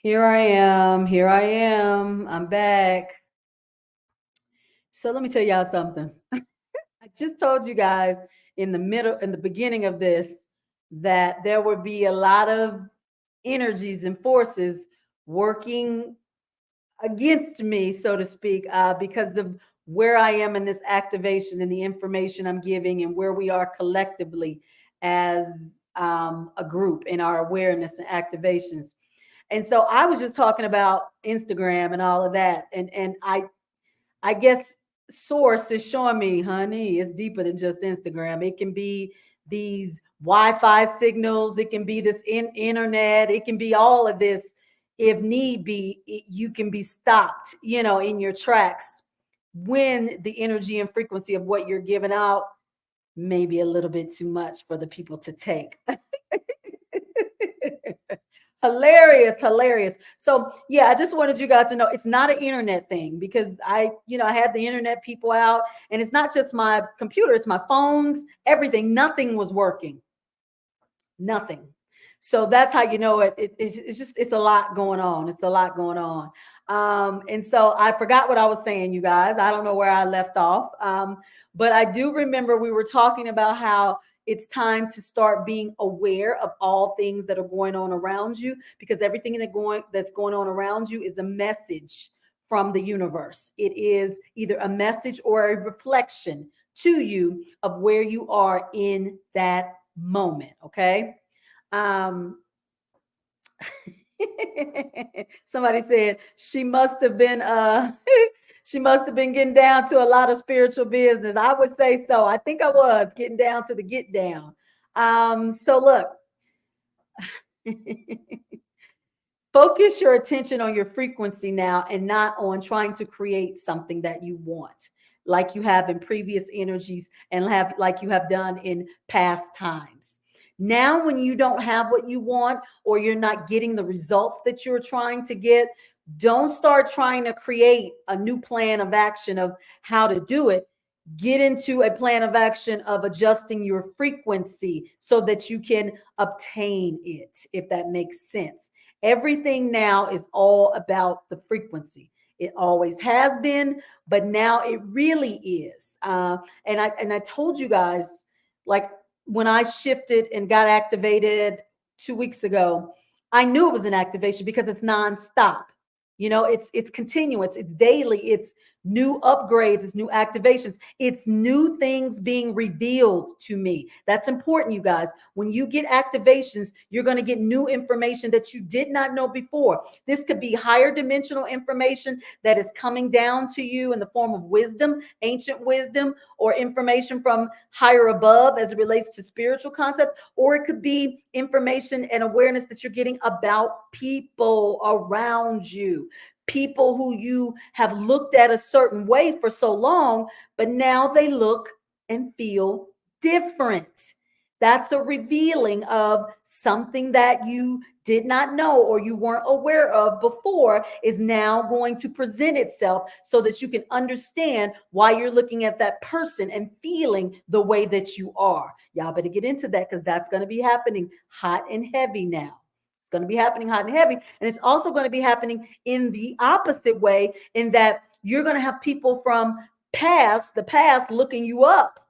Here I am. Here I am. I'm back. So let me tell y'all something. I just told you guys in the beginning of this, that there would be a lot of energies and forces working against me, so to speak, because of where I am in this activation and the information I'm giving and where we are collectively as a group in our awareness and activations. And so I was just talking about Instagram and all of that. And I guess source is showing me, honey, it's deeper than just Instagram. It can be these Wi-Fi signals, it can be this internet, it can be all of this. If need be, you can be stopped, in your tracks when the energy and frequency of what you're giving out may be a little bit too much for the people to take. Hilarious, hilarious. So yeah, I just wanted you guys to know it's not an internet thing, because I had the internet people out, and it's not just my computer, it's my phones, everything. Nothing was working. Nothing. So that's how you know it's a lot going on. It's a lot going on. And so I forgot what I was saying, you guys. I don't know where I left off. But I do remember we were talking about how it's time to start being aware of all things that are going on around you, because everything that's going on around you is a message from the universe. It is either a message or a reflection to you of where you are in that moment. Okay. Um, somebody said she must have been she must have been getting down to a lot of spiritual business. I would say so. I think I was getting down to the get down. So look, focus your attention on your frequency now, and not on trying to create something that you want, like you have in previous energies and have like you have done in past times. Now, when you don't have what you want, or you're not getting the results that you're trying to get, don't start trying to create a new plan of action of how to do it. Get into a plan of action of adjusting your frequency so that you can obtain it, if that makes sense. Everything now is all about the frequency. It always has been, but now it really is. And I told you guys, like, when I shifted and got activated 2 weeks ago, I knew it was an activation because it's nonstop. It's continuous, it's daily, it's new upgrades, it's new activations, it's new things being revealed to me. That's important, you guys. When you get activations, you're going to get new information that you did not know before. This could be higher dimensional information that is coming down to you in the form of wisdom, ancient wisdom, or information from higher above as it relates to spiritual concepts, or it could be information and awareness that you're getting about people around you, people who you have looked at a certain way for so long, but now they look and feel different. That's a revealing of something that you did not know or you weren't aware of before is now going to present itself, so that you can understand why you're looking at that person and feeling the way that you are. Y'all better get into that, because that's going to be happening hot and heavy now. It's going to be happening hot and heavy. And it's also going to be happening in the opposite way, in that you're going to have people from the past looking you up,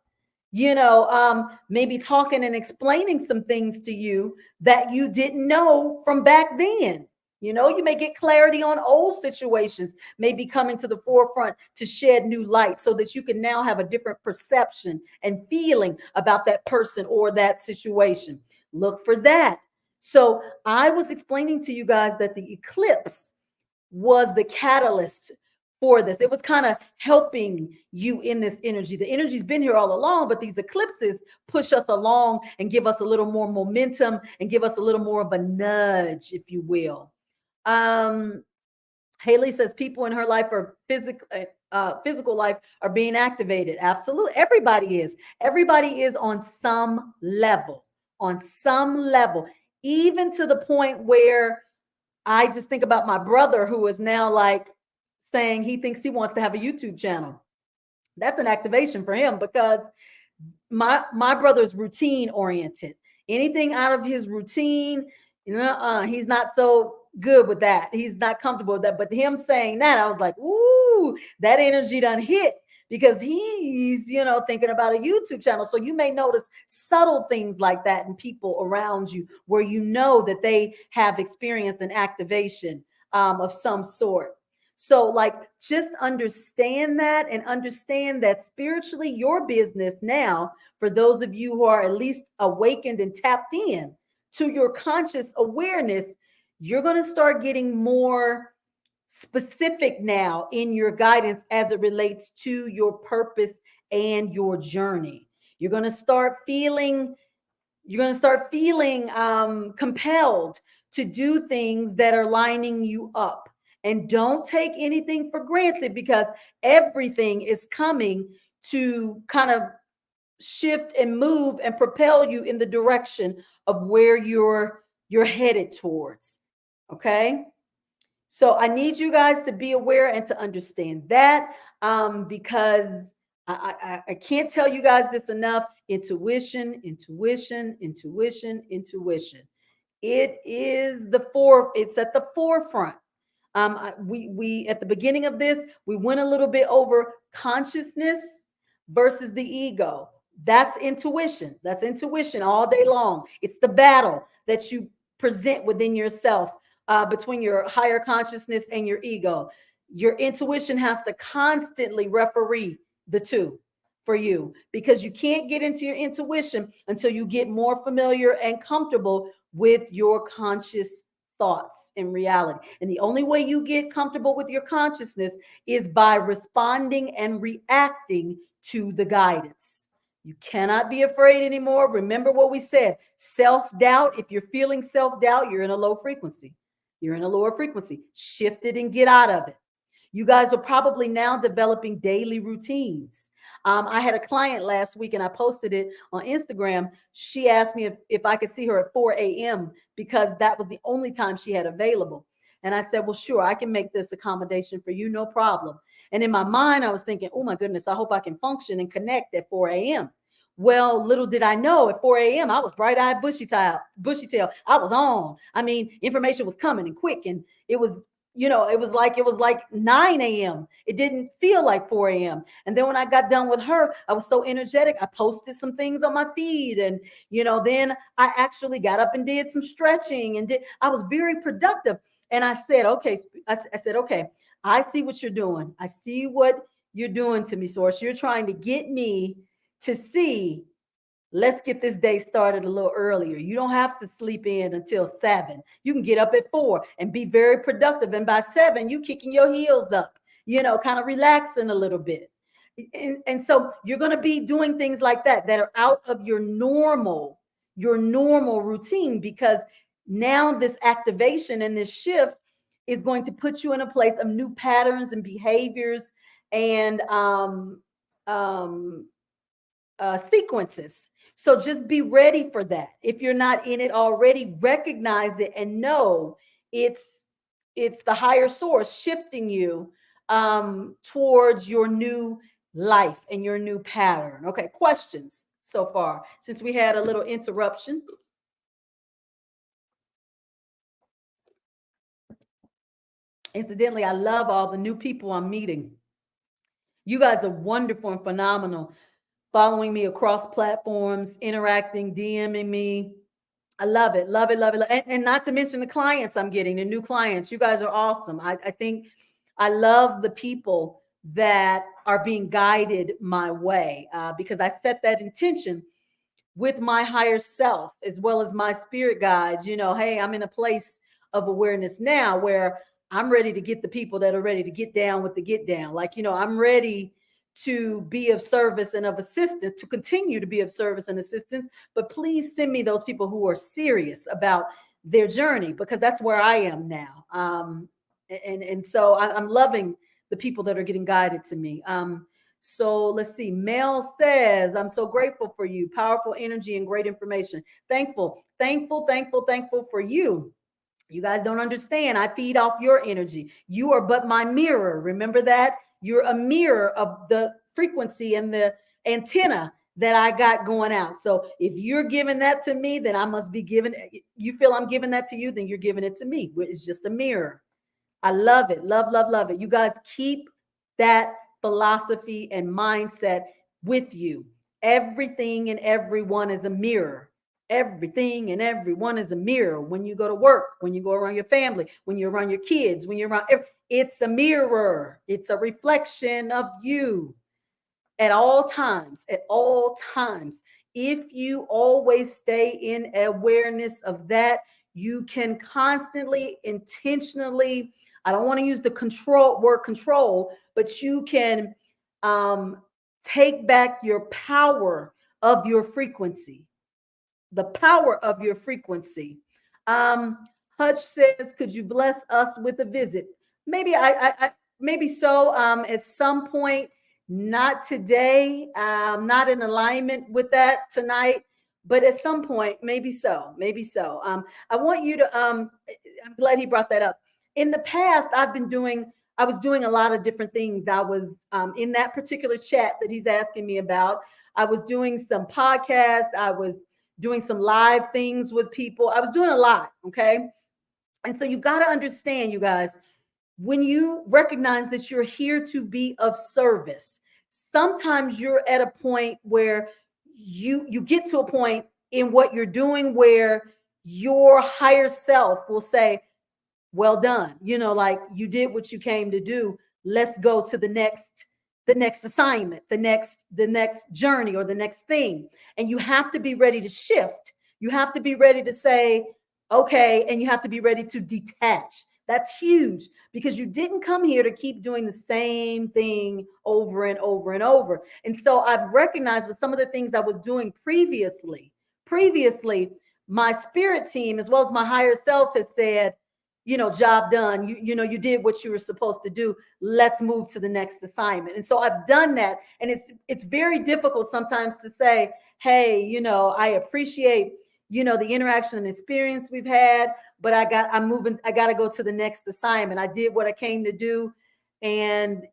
maybe talking and explaining some things to you that you didn't know from back then. You may get clarity on old situations, may be coming to the forefront to shed new light, so that you can now have a different perception and feeling about that person or that situation. Look for that. So I was explaining to you guys that the eclipse was the catalyst for this. It was kind of helping you in this energy. The energy's been here all along, but these eclipses push us along and give us a little more momentum and give us a little more of a nudge, if you will. Um, Haley says people in her life are physical life are being activated. Absolutely. Everybody is. Everybody is on some level. On some level. Even to the point where I just think about my brother, who is now like saying he thinks he wants to have a YouTube channel. That's an activation for him, because my brother's routine oriented. Anything out of his routine, he's not so good with that. He's not comfortable with that. But him saying that, I was like, ooh, that energy done hit because he's, thinking about a YouTube channel. So you may notice subtle things like that in people around you where you know that they have experienced an activation of some sort. So, like, just understand that and understand that spiritually, your business now, for those of you who are at least awakened and tapped in to your conscious awareness, you're going to start getting more specific now in your guidance as it relates to your purpose and your journey. You're going to start feeling compelled to do things that are lining you up. And don't take anything for granted because everything is coming to kind of shift and move and propel you in the direction of where you're headed towards. Okay? So I need you guys to be aware and to understand that, because I can't tell you guys this enough. Intuition, intuition, intuition, intuition. It's at the forefront. We at the beginning of this, we went a little bit over consciousness versus the ego. That's intuition. That's intuition all day long. It's the battle that you present within yourself, between your higher consciousness and your ego. Your intuition has to constantly referee the two for you, because you can't get into your intuition until you get more familiar and comfortable with your conscious thoughts in reality. And the only way you get comfortable with your consciousness is by responding and reacting to the guidance. You cannot be afraid anymore. Remember what we said, self-doubt. If you're feeling self-doubt, you're in a low frequency. You're in a lower frequency. Shift it and get out of it. You guys are probably now developing daily routines. I had a client last week and I posted it on Instagram. She asked me if I could see her at 4 a.m. because that was the only time she had available. And I said, well, sure, I can make this accommodation for you, no problem. And in my mind, I was thinking, oh my goodness, I hope I can function and connect at 4 a.m. Well, little did I know at 4 a.m. I was bright-eyed, bushy tail. I was on. I mean, information was coming and quick, and it was, it was like 9 a.m. It didn't feel like 4 a.m. And then when I got done with her, I was so energetic. I posted some things on my feed, and then I actually got up and did some stretching I was very productive. And I said, okay, I said, okay, I see what you're doing. I see what you're doing to me, Source. You're trying to get me to see, let's get this day started a little earlier. You don't have to sleep in until 7. You can get up at 4 and be very productive. And by 7, you kicking your heels up, kind of relaxing a little bit. And so you're going to be doing things like that are out of your normal routine, because now this activation and this shift is going to put you in a place of new patterns and behaviors and sequences. So just be ready for that. If you're not in it already, recognize it and know it's the higher source shifting you towards your new life and your new pattern. Okay, questions so far since we had a little interruption. Incidentally, I love all the new people I'm meeting. You guys are wonderful and phenomenal, following me across platforms, interacting, DMing me. I love it, love it, love it. And not to mention the clients I'm getting, the new clients. You guys are awesome. I think I love the people that are being guided my way, because I set that intention with my higher self as well as my spirit guides. Hey, I'm in a place of awareness now where I'm ready to get the people that are ready to get down with the get down. Like, I'm ready to be of service and of assistance, to continue to be of service and assistance. But please send me those people who are serious about their journey, because that's where I am now. And so I'm loving the people that are getting guided to me. So let's see. Mel says, I'm so grateful for you. Powerful energy and great information. Thankful, thankful, thankful, thankful for you. You guys don't understand. I feed off your energy. You are but my mirror. Remember that? You're a mirror of the frequency and the antenna that I got going out. So if you're giving that to me, then I must be giving, you feel I'm giving that to you, then you're giving it to me. It's just a mirror. I love it. Love, love, love it. You guys keep that philosophy and mindset with you. Everything and everyone is a mirror. Everything and everyone is a mirror. When you go to work, when you go around your family, when you're around your kids, when you're around, it's a mirror. It's a reflection of you at all times, at all times. If you always stay in awareness of that, you can constantly, intentionally, I don't want to use the control word control, but you can um, take back your power of your frequency, the power of your frequency. Um, Hutch says, "Could you bless us with a visit?" Maybe maybe so. At some point, not today. Not in alignment with that tonight, but at some point, maybe so. Maybe so. I want you to. I'm glad he brought that up. In the past, I've been doing. I was doing a lot of different things. I was in that particular chat that he's asking me about. I was doing some podcasts. I was doing some live things with people. I was doing a lot. Okay. And so you got to understand, you guys, when you recognize that you're here to be of service, sometimes you're at a point where you get to a point in what you're doing where your higher self will say, well done, like you did what you came to do. Let's go to the next assignment, the next journey, or the next thing. And you have to be ready to shift. You have to be ready to say okay, and you have to be ready to detach. That's huge, because you didn't come here to keep doing the same thing over and over and over. And so I've recognized with some of the things I was doing previously, my spirit team as well as my higher self has said, job done. You did what you were supposed to do. Let's move to the next assignment. And so I've done that. And it's very difficult sometimes to say, hey, I appreciate, the interaction and experience we've had, but I'm moving, I gotta go to the next assignment. I did what I came to do. And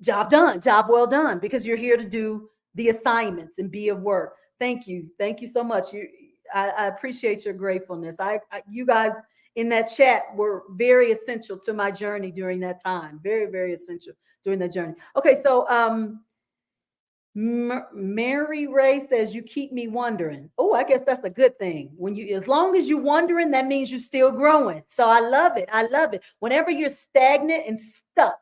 job done, job well done, because you're here to do the assignments and be of work. Thank you so much. I appreciate your gratefulness. You guys in that chat were very essential to my journey during that time. Very, very essential during that journey. Okay, so Mary Ray says, you keep me wondering. Oh, I guess that's a good thing. As long as you're wondering, that means you're still growing. So I love it. I love it. Whenever you're stagnant and stuck,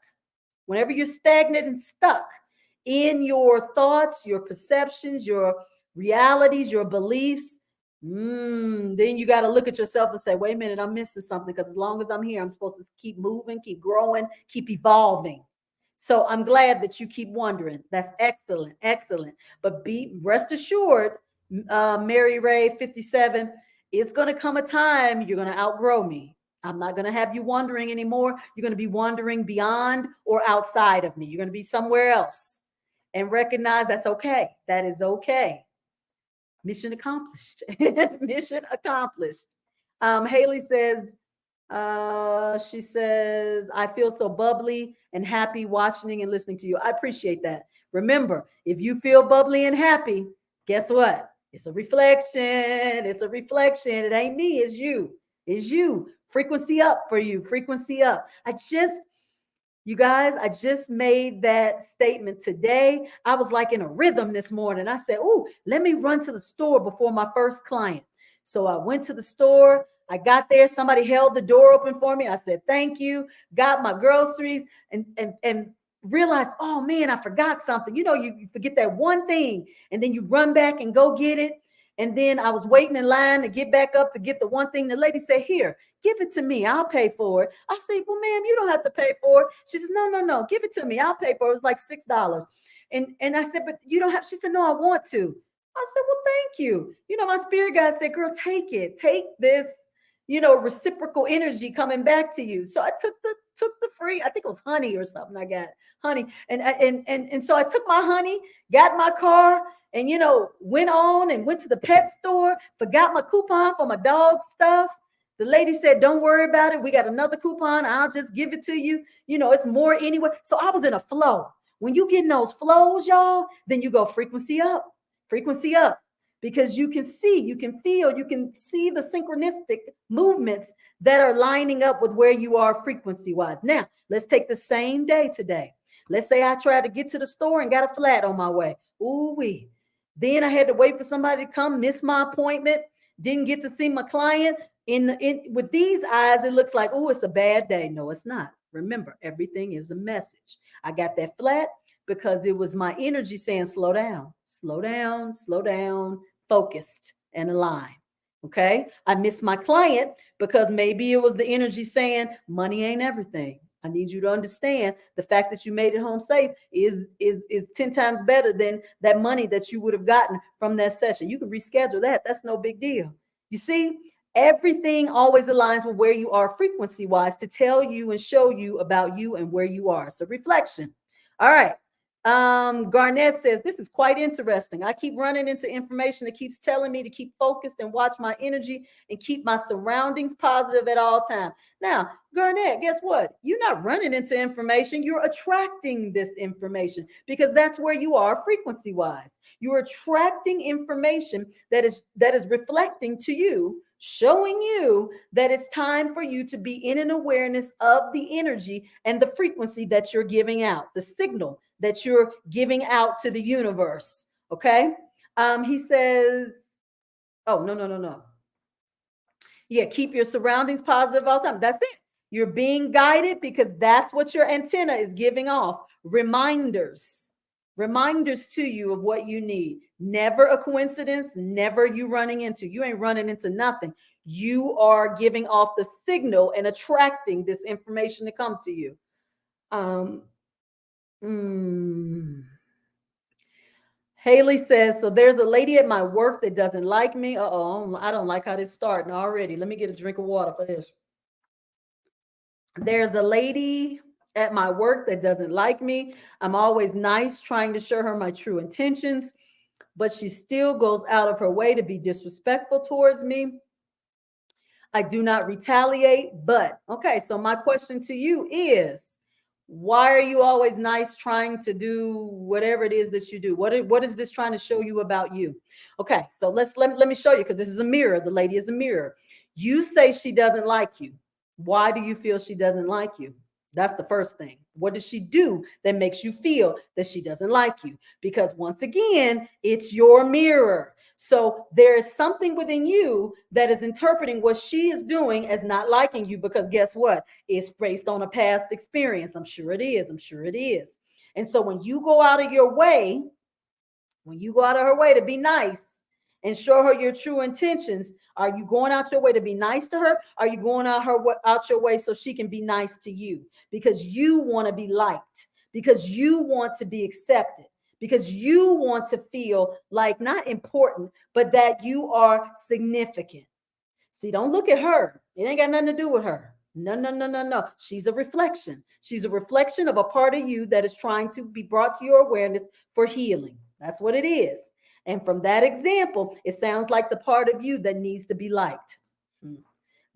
in your thoughts, your perceptions, your realities, your beliefs, then you got to look at yourself and say, wait a minute, I'm missing something, because as long as I'm here, I'm supposed to keep moving, keep growing, keep evolving. So I'm glad that you keep wondering. That's excellent, excellent. But rest assured, Mary Ray 57, it's going to come a time you're going to outgrow me. I'm not going to have you wondering anymore. You're going to be wandering beyond or outside of me. You're going to be somewhere else, and recognize that's okay. That is okay. Mission accomplished. Mission accomplished. Haley says, she says, I feel so bubbly and happy watching and listening to you. I appreciate that. Remember, if you feel bubbly and happy, guess what? It's a reflection. It's a reflection. It ain't me, it's you. It's you. Frequency up for you. Frequency up. You guys, I just made that statement today. I was like in a rhythm this morning. I said, oh, let me run to the store before my first client. So I went to the store. I got there. Somebody held the door open for me. I said, thank you. Got my groceries and realized, oh man, I forgot something. You forget that one thing and then you run back and go get it. And then I was waiting in line to get back up to get the one thing. The lady said, here, give it to me. I'll pay for it. I said, well, ma'am, you don't have to pay for it. She says, no, give it to me. I'll pay for it. It was like $6. And I said, but you don't have, she said, no, I want to. I said, well, thank you. My spirit guide said, girl, take it. Take this, reciprocal energy coming back to you. So I took the free, I think it was honey or something. I got honey. And so I took my honey, got my car, and went on and went to the pet store, forgot my coupon for my dog stuff. The lady said, don't worry about it. We got another coupon. I'll just give it to you. It's more anyway. So I was in a flow. When you get in those flows, y'all, then you go frequency up, because you can feel, you can see the synchronistic movements that are lining up with where you are frequency wise. Now, let's take the same day today. Let's say I tried to get to the store and got a flat on my way. Ooh wee. Then I had to wait for somebody to come, miss my appointment, didn't get to see my client. In with these eyes, it looks like, oh, it's a bad day. No, it's not. Remember, everything is a message. I got that flat because it was my energy saying, slow down, slow down, slow down, focused and aligned. Okay. I missed my client because maybe it was the energy saying, money ain't everything. I need you to understand the fact that you made it home safe is 10 times better than that money that you would have gotten from that session. You can reschedule that. That's no big deal. You see, everything always aligns with where you are frequency wise to tell you and show you about you and where you are. So reflection. All right. Garnett says, this is quite interesting. I keep running into information that keeps telling me to keep focused and watch my energy and keep my surroundings positive at all times. Now, Garnett, guess what? You're not running into information. You're attracting this information because that's where you are frequency wise. You're attracting information that is reflecting to you, showing you that it's time for you to be in an awareness of the energy and the frequency that you're giving out, the signal that you're giving out to the universe. Okay. He says, oh, no. Yeah, keep your surroundings positive all the time. That's it. You're being guided because that's what your antenna is giving off. Reminders to you of what you need. Never a coincidence, never you running into. You ain't running into nothing. You are giving off the signal and attracting this information to come to you. Haley says, so there's a lady at my work that doesn't like me. Uh-oh, I don't like how this is starting already. Let me get a drink of water for this. There's a lady at my work that doesn't like me. I'm always nice, trying to show her my true intentions, but she still goes out of her way to be disrespectful towards me. I do not retaliate, but okay, so my question to you is, why are you always nice trying to do whatever it is that you do? What is this trying to show you about you? Okay, so let me show you, because this is a mirror. The lady is the mirror. You say she doesn't like you. Why do you feel she doesn't like you? That's the first thing. What does she do that makes you feel that she doesn't like you? Because once again, it's your mirror. So there is something within you that is interpreting what she is doing as not liking you, because guess what? It's based on a past experience. I'm sure it is. I'm sure it is. And so when you go out of your way, when you go out of her way to be nice and show her your true intentions, are you going out your way to be nice to her? Are you going out your way so she can be nice to you? Because you want to be liked, because you want to be accepted, because you want to feel like not important, but that you are significant. See, don't look at her. It ain't got nothing to do with her. No. She's a reflection. She's a reflection of a part of you that is trying to be brought to your awareness for healing. That's what it is. And from that example, it sounds like the part of you that needs to be liked.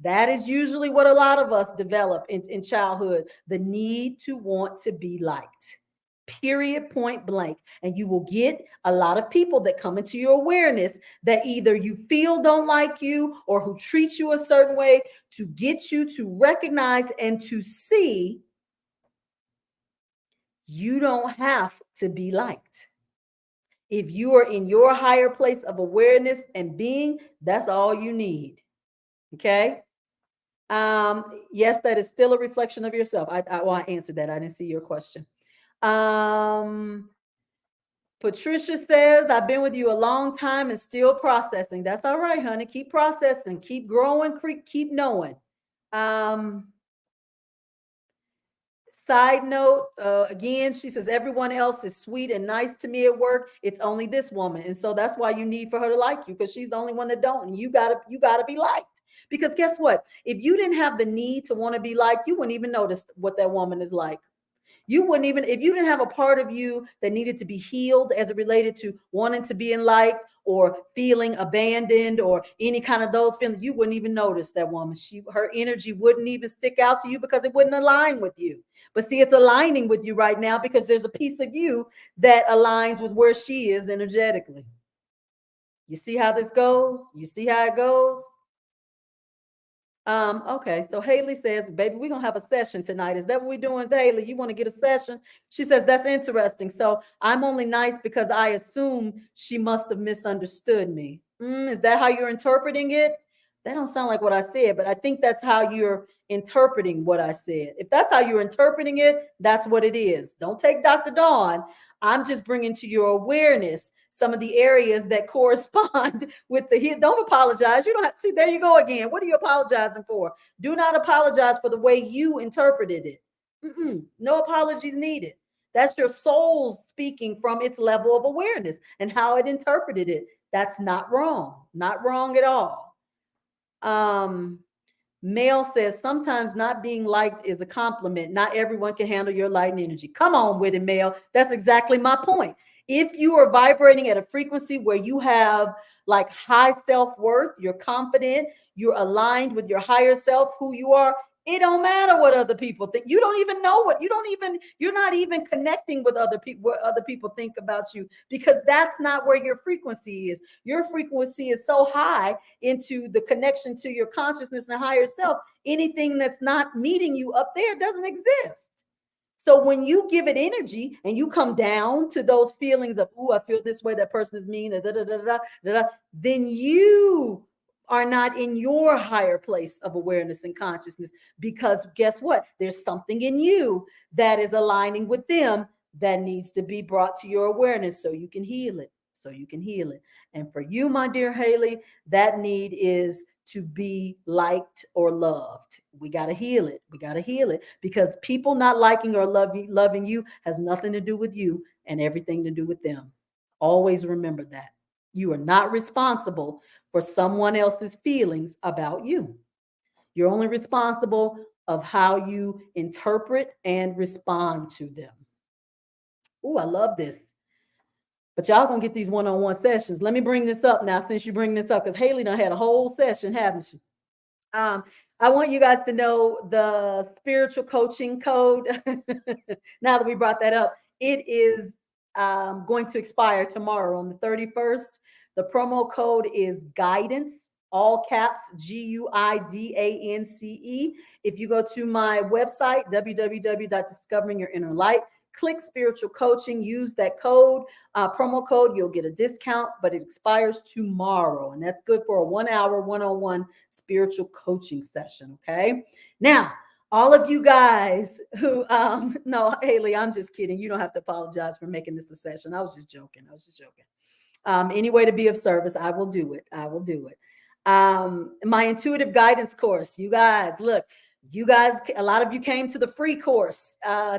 That is usually what a lot of us develop in childhood, the need to want to be liked. Period, point blank. And you will get a lot of people that come into your awareness that either you feel don't like you or who treat you a certain way, to get you to recognize and to see you don't have to be liked. If you are in your higher place of awareness and being, that's all you need. Okay. Yes, that is still a reflection of yourself. I answered that. I didn't see your question. Patricia says, I've been with you a long time and still processing. That's all right, honey. Keep processing, keep growing, keep knowing. Side note, again, she says, everyone else is sweet and nice to me at work. It's only this woman. And so that's why you need for her to like you, because she's the only one that don't. And you gotta be liked. Because guess what? If you didn't have the need to want to be liked, you wouldn't even notice what that woman is like. You wouldn't even, if you didn't have a part of you that needed to be healed as it related to wanting to be liked or feeling abandoned or any kind of those feelings, you wouldn't even notice that woman. Her energy wouldn't even stick out to you because it wouldn't align with you. But see, it's aligning with you right now because there's a piece of you that aligns with where she is energetically. You see how this goes? You see how it goes? Okay, so Haley says, baby, we're gonna have a session tonight. Is that what we're doing, Haley? You want to get a session? She says, that's interesting. So I'm only nice because I assume she must have misunderstood me. Is that how you're interpreting it? That don't sound like what I said, but I think that's how you're interpreting what I said. If that's how you're interpreting it, that's what it is. Don't take Dr. Dawn. I'm just bringing to your awareness some of the areas that correspond with the. Don't apologize. You don't have, see, there you go again. What are you apologizing for? Do not apologize for the way you interpreted it. No apologies needed. That's your soul speaking from its level of awareness and how it interpreted it. That's not wrong. Not wrong at all. Um, Male says sometimes not being liked is a compliment. Not everyone can handle your light and energy. Come on with it, Male. That's exactly my point. If you are vibrating at a frequency where you have like high self-worth, you're confident, you're aligned with your higher self, who you are, it don't matter what other people think. You don't even know what you don't even, you're not even connecting with other people, what other people think about you, because that's not where your frequency is. Your frequency is so high into the connection to your consciousness and higher self. Anything that's not meeting you up there doesn't exist. So when you give it energy and you come down to those feelings of, oh, I feel this way, that person is mean, da, da, da, da, da, da, then you are not in your higher place of awareness and consciousness, because guess what? There's something in you that is aligning with them that needs to be brought to your awareness so you can heal it. So you can heal it. And for you, my dear Haley, that need is to be liked or loved. We got to heal it. We got to heal it, because people not liking or loving you has nothing to do with you and everything to do with them. Always remember that. You are not responsible for someone else's feelings about you. You're only responsible of how you interpret and respond to them. Oh, I love this. But y'all gonna get these one-on-one sessions. Let me bring this up now, since you bring this up, because Haley done had a whole session, haven't she? I want you guys to know the spiritual coaching code. Now that we brought that up, it is going to expire tomorrow on the 31st. The promo code is guidance, all caps, GUIDANCE. If you go to my website, www.discoveringyourinnerlight, click spiritual coaching, use that code, promo code, you'll get a discount, but it expires tomorrow. And that's good for a 1 hour one-on-one spiritual coaching session. Okay. Now, all of you guys who, no, Haley, I'm just kidding. You don't have to apologize for making this a session. I was just joking. Any way to be of service, I will do it. I will do it. My intuitive guidance course, you guys, look, you guys, a lot of you came to the free course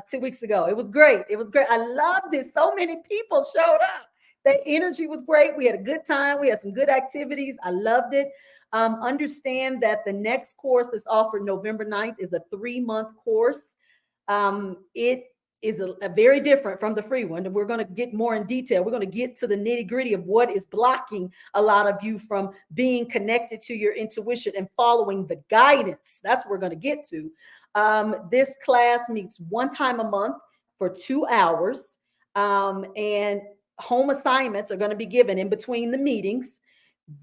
2 weeks ago. It was great. It was great. I loved it. So many people showed up. The energy was great. We had a good time. We had some good activities. I loved it. Understand that the next course that's offered November 9th is a 3-month course. It is a very different from the free one. And we're going to get more in detail. We're going to get to the nitty gritty of what is blocking a lot of you from being connected to your intuition and following the guidance. That's what we're going to get to. This class meets 1 time a month for 2 hours. And home assignments are going to be given in between the meetings.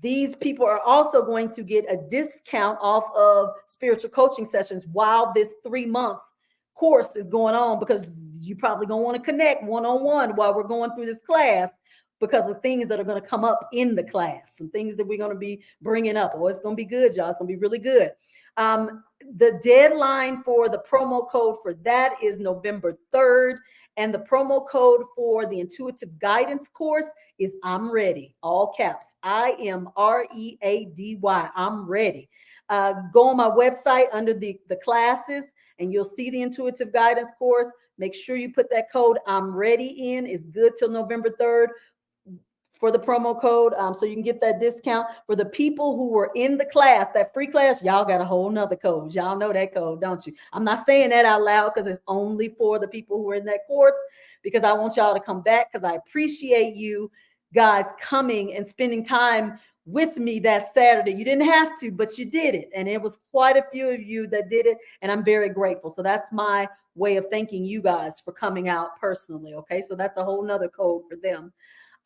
These people are also going to get a discount off of spiritual coaching sessions while this 3-month course is going on, because you probably gonna want to connect one-on-one while we're going through this class, because of things that are going to come up in the class, some things that we're going to be bringing up. Oh, it's going to be good, y'all. It's going to be really good. The deadline for the promo code for that is November 3rd. And the promo code for the intuitive guidance course is I'm ready, all caps, IMREADY. I'm ready. Go on my website under the classes, and you'll see the intuitive guidance course. Make sure you put that code I'm ready in. It's good till November 3rd for the promo code, so you can get that discount. For the people who were in the class, that free class, y'all got a whole nother code. Y'all know that code, don't you? I'm not saying that out loud because it's only for the people who are in that course, because I want y'all to come back, because I appreciate you guys coming and spending time with me that Saturday. You didn't have to, but you did it. And it was quite a few of you that did it. And I'm very grateful. So that's my way of thanking you guys for coming out personally. Okay. So that's a whole nother code for them.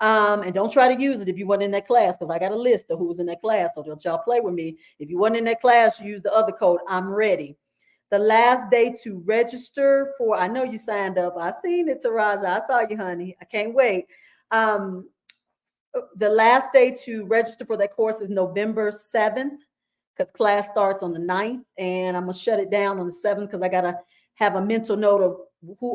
And don't try to use it if you weren't in that class, because I got a list of who was in that class. So don't y'all play with me. If you weren't in that class, use the other code. I'm ready. The last day to register for, I know you signed up. I seen it, Taraja. I saw you, honey. I can't wait. Um, the last day to register for that course is November 7th, because class starts on the 9th, and I'm gonna shut it down on the 7th because I gotta have a mental note of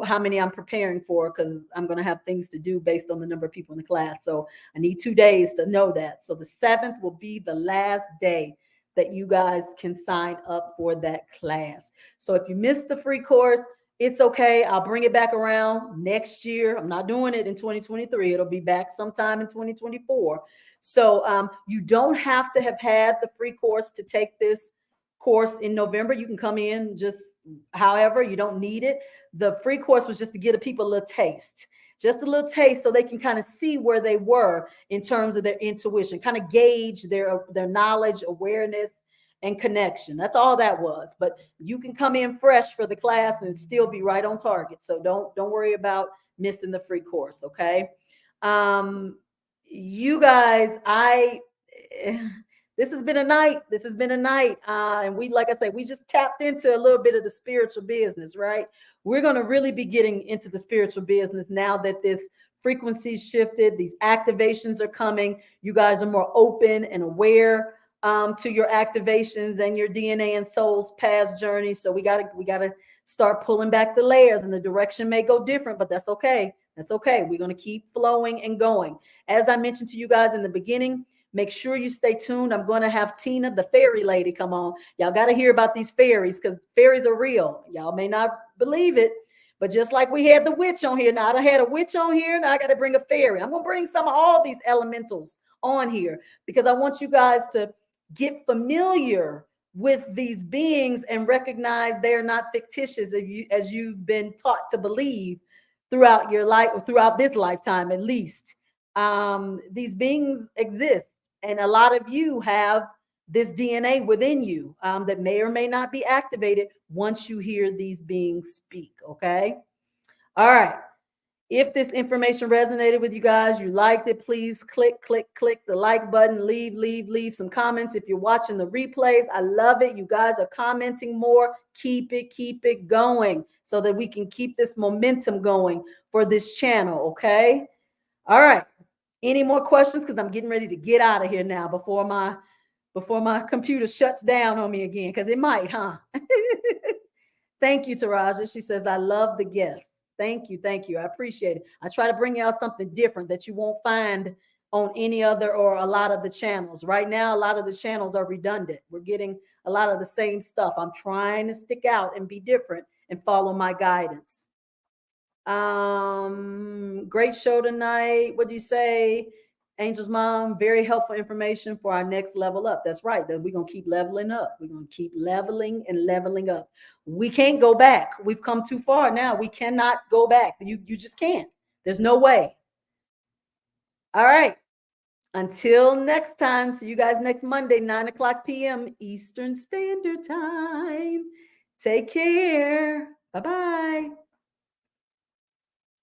how many I'm preparing for, because I'm gonna have things to do based on the number of people in the class. So I need 2 days to know that. So the 7th will be the last day that you guys can sign up for that class. So if you missed the free course, it's okay. I'll bring it back around next year. I'm not doing it in 2023. It'll be back sometime in 2024. So you don't have to have had the free course to take this course in November. You can come in just however, you don't need it. The free course was just to give the people a little taste, just a little taste, so they can kind of see where they were in terms of their intuition, kind of gauge their knowledge, awareness, and connection. That's all that was. But you can come in fresh for the class and still be right on target. So don't worry about missing the free course. Okay. You guys, this has been a night. This has been a night. And we, like I said, we just tapped into a little bit of the spiritual business, right? We're going to really be getting into the spiritual business now that this frequency shifted. These activations are coming. You guys are more open and aware to your activations and your DNA and soul's past journey. So we gotta start pulling back the layers, and the direction may go different, but that's okay. That's okay. We're gonna keep flowing and going. As I mentioned to you guys in the beginning, make sure you stay tuned. I'm going to have Tina, the fairy lady, come on. Y'all got to hear about these fairies, because fairies are real. Y'all may not believe it, but just like we had the witch on here, now I done had a witch on here, now I got to bring a fairy. I'm going to bring some of all these elementals on here, because I want you guys to get familiar with these beings and recognize they're not fictitious as you've been taught to believe throughout your life, or throughout this lifetime at least. These beings exist, and a lot of you have this DNA within you that may or may not be activated once you hear these beings speak. Okay. All right. If this information resonated with you guys, you liked it, please click the like button, leave some comments. If you're watching the replays, I love it. You guys are commenting more. Keep it going so that we can keep this momentum going for this channel. Okay. All right. Any more questions? Because I'm getting ready to get out of here now before my computer shuts down on me again, because it might, huh? Thank you, Taraja. She says, I love the guest. Thank you. I appreciate it. I try to bring out something different that you won't find on any other or a lot of the channels. Right now, a lot of the channels are redundant. We're getting a lot of the same stuff. I'm trying to stick out and be different and follow my guidance. Great show tonight. What do you say? Angel's mom, very helpful information for our next level up. That's right. That we're gonna keep leveling up. We're gonna keep leveling and leveling up. We can't go back. We've come too far now. We cannot go back. You just can't. There's no way. All right. Until next time. See you guys next Monday, 9:00 p.m. Eastern Standard Time. Take care. Bye-bye.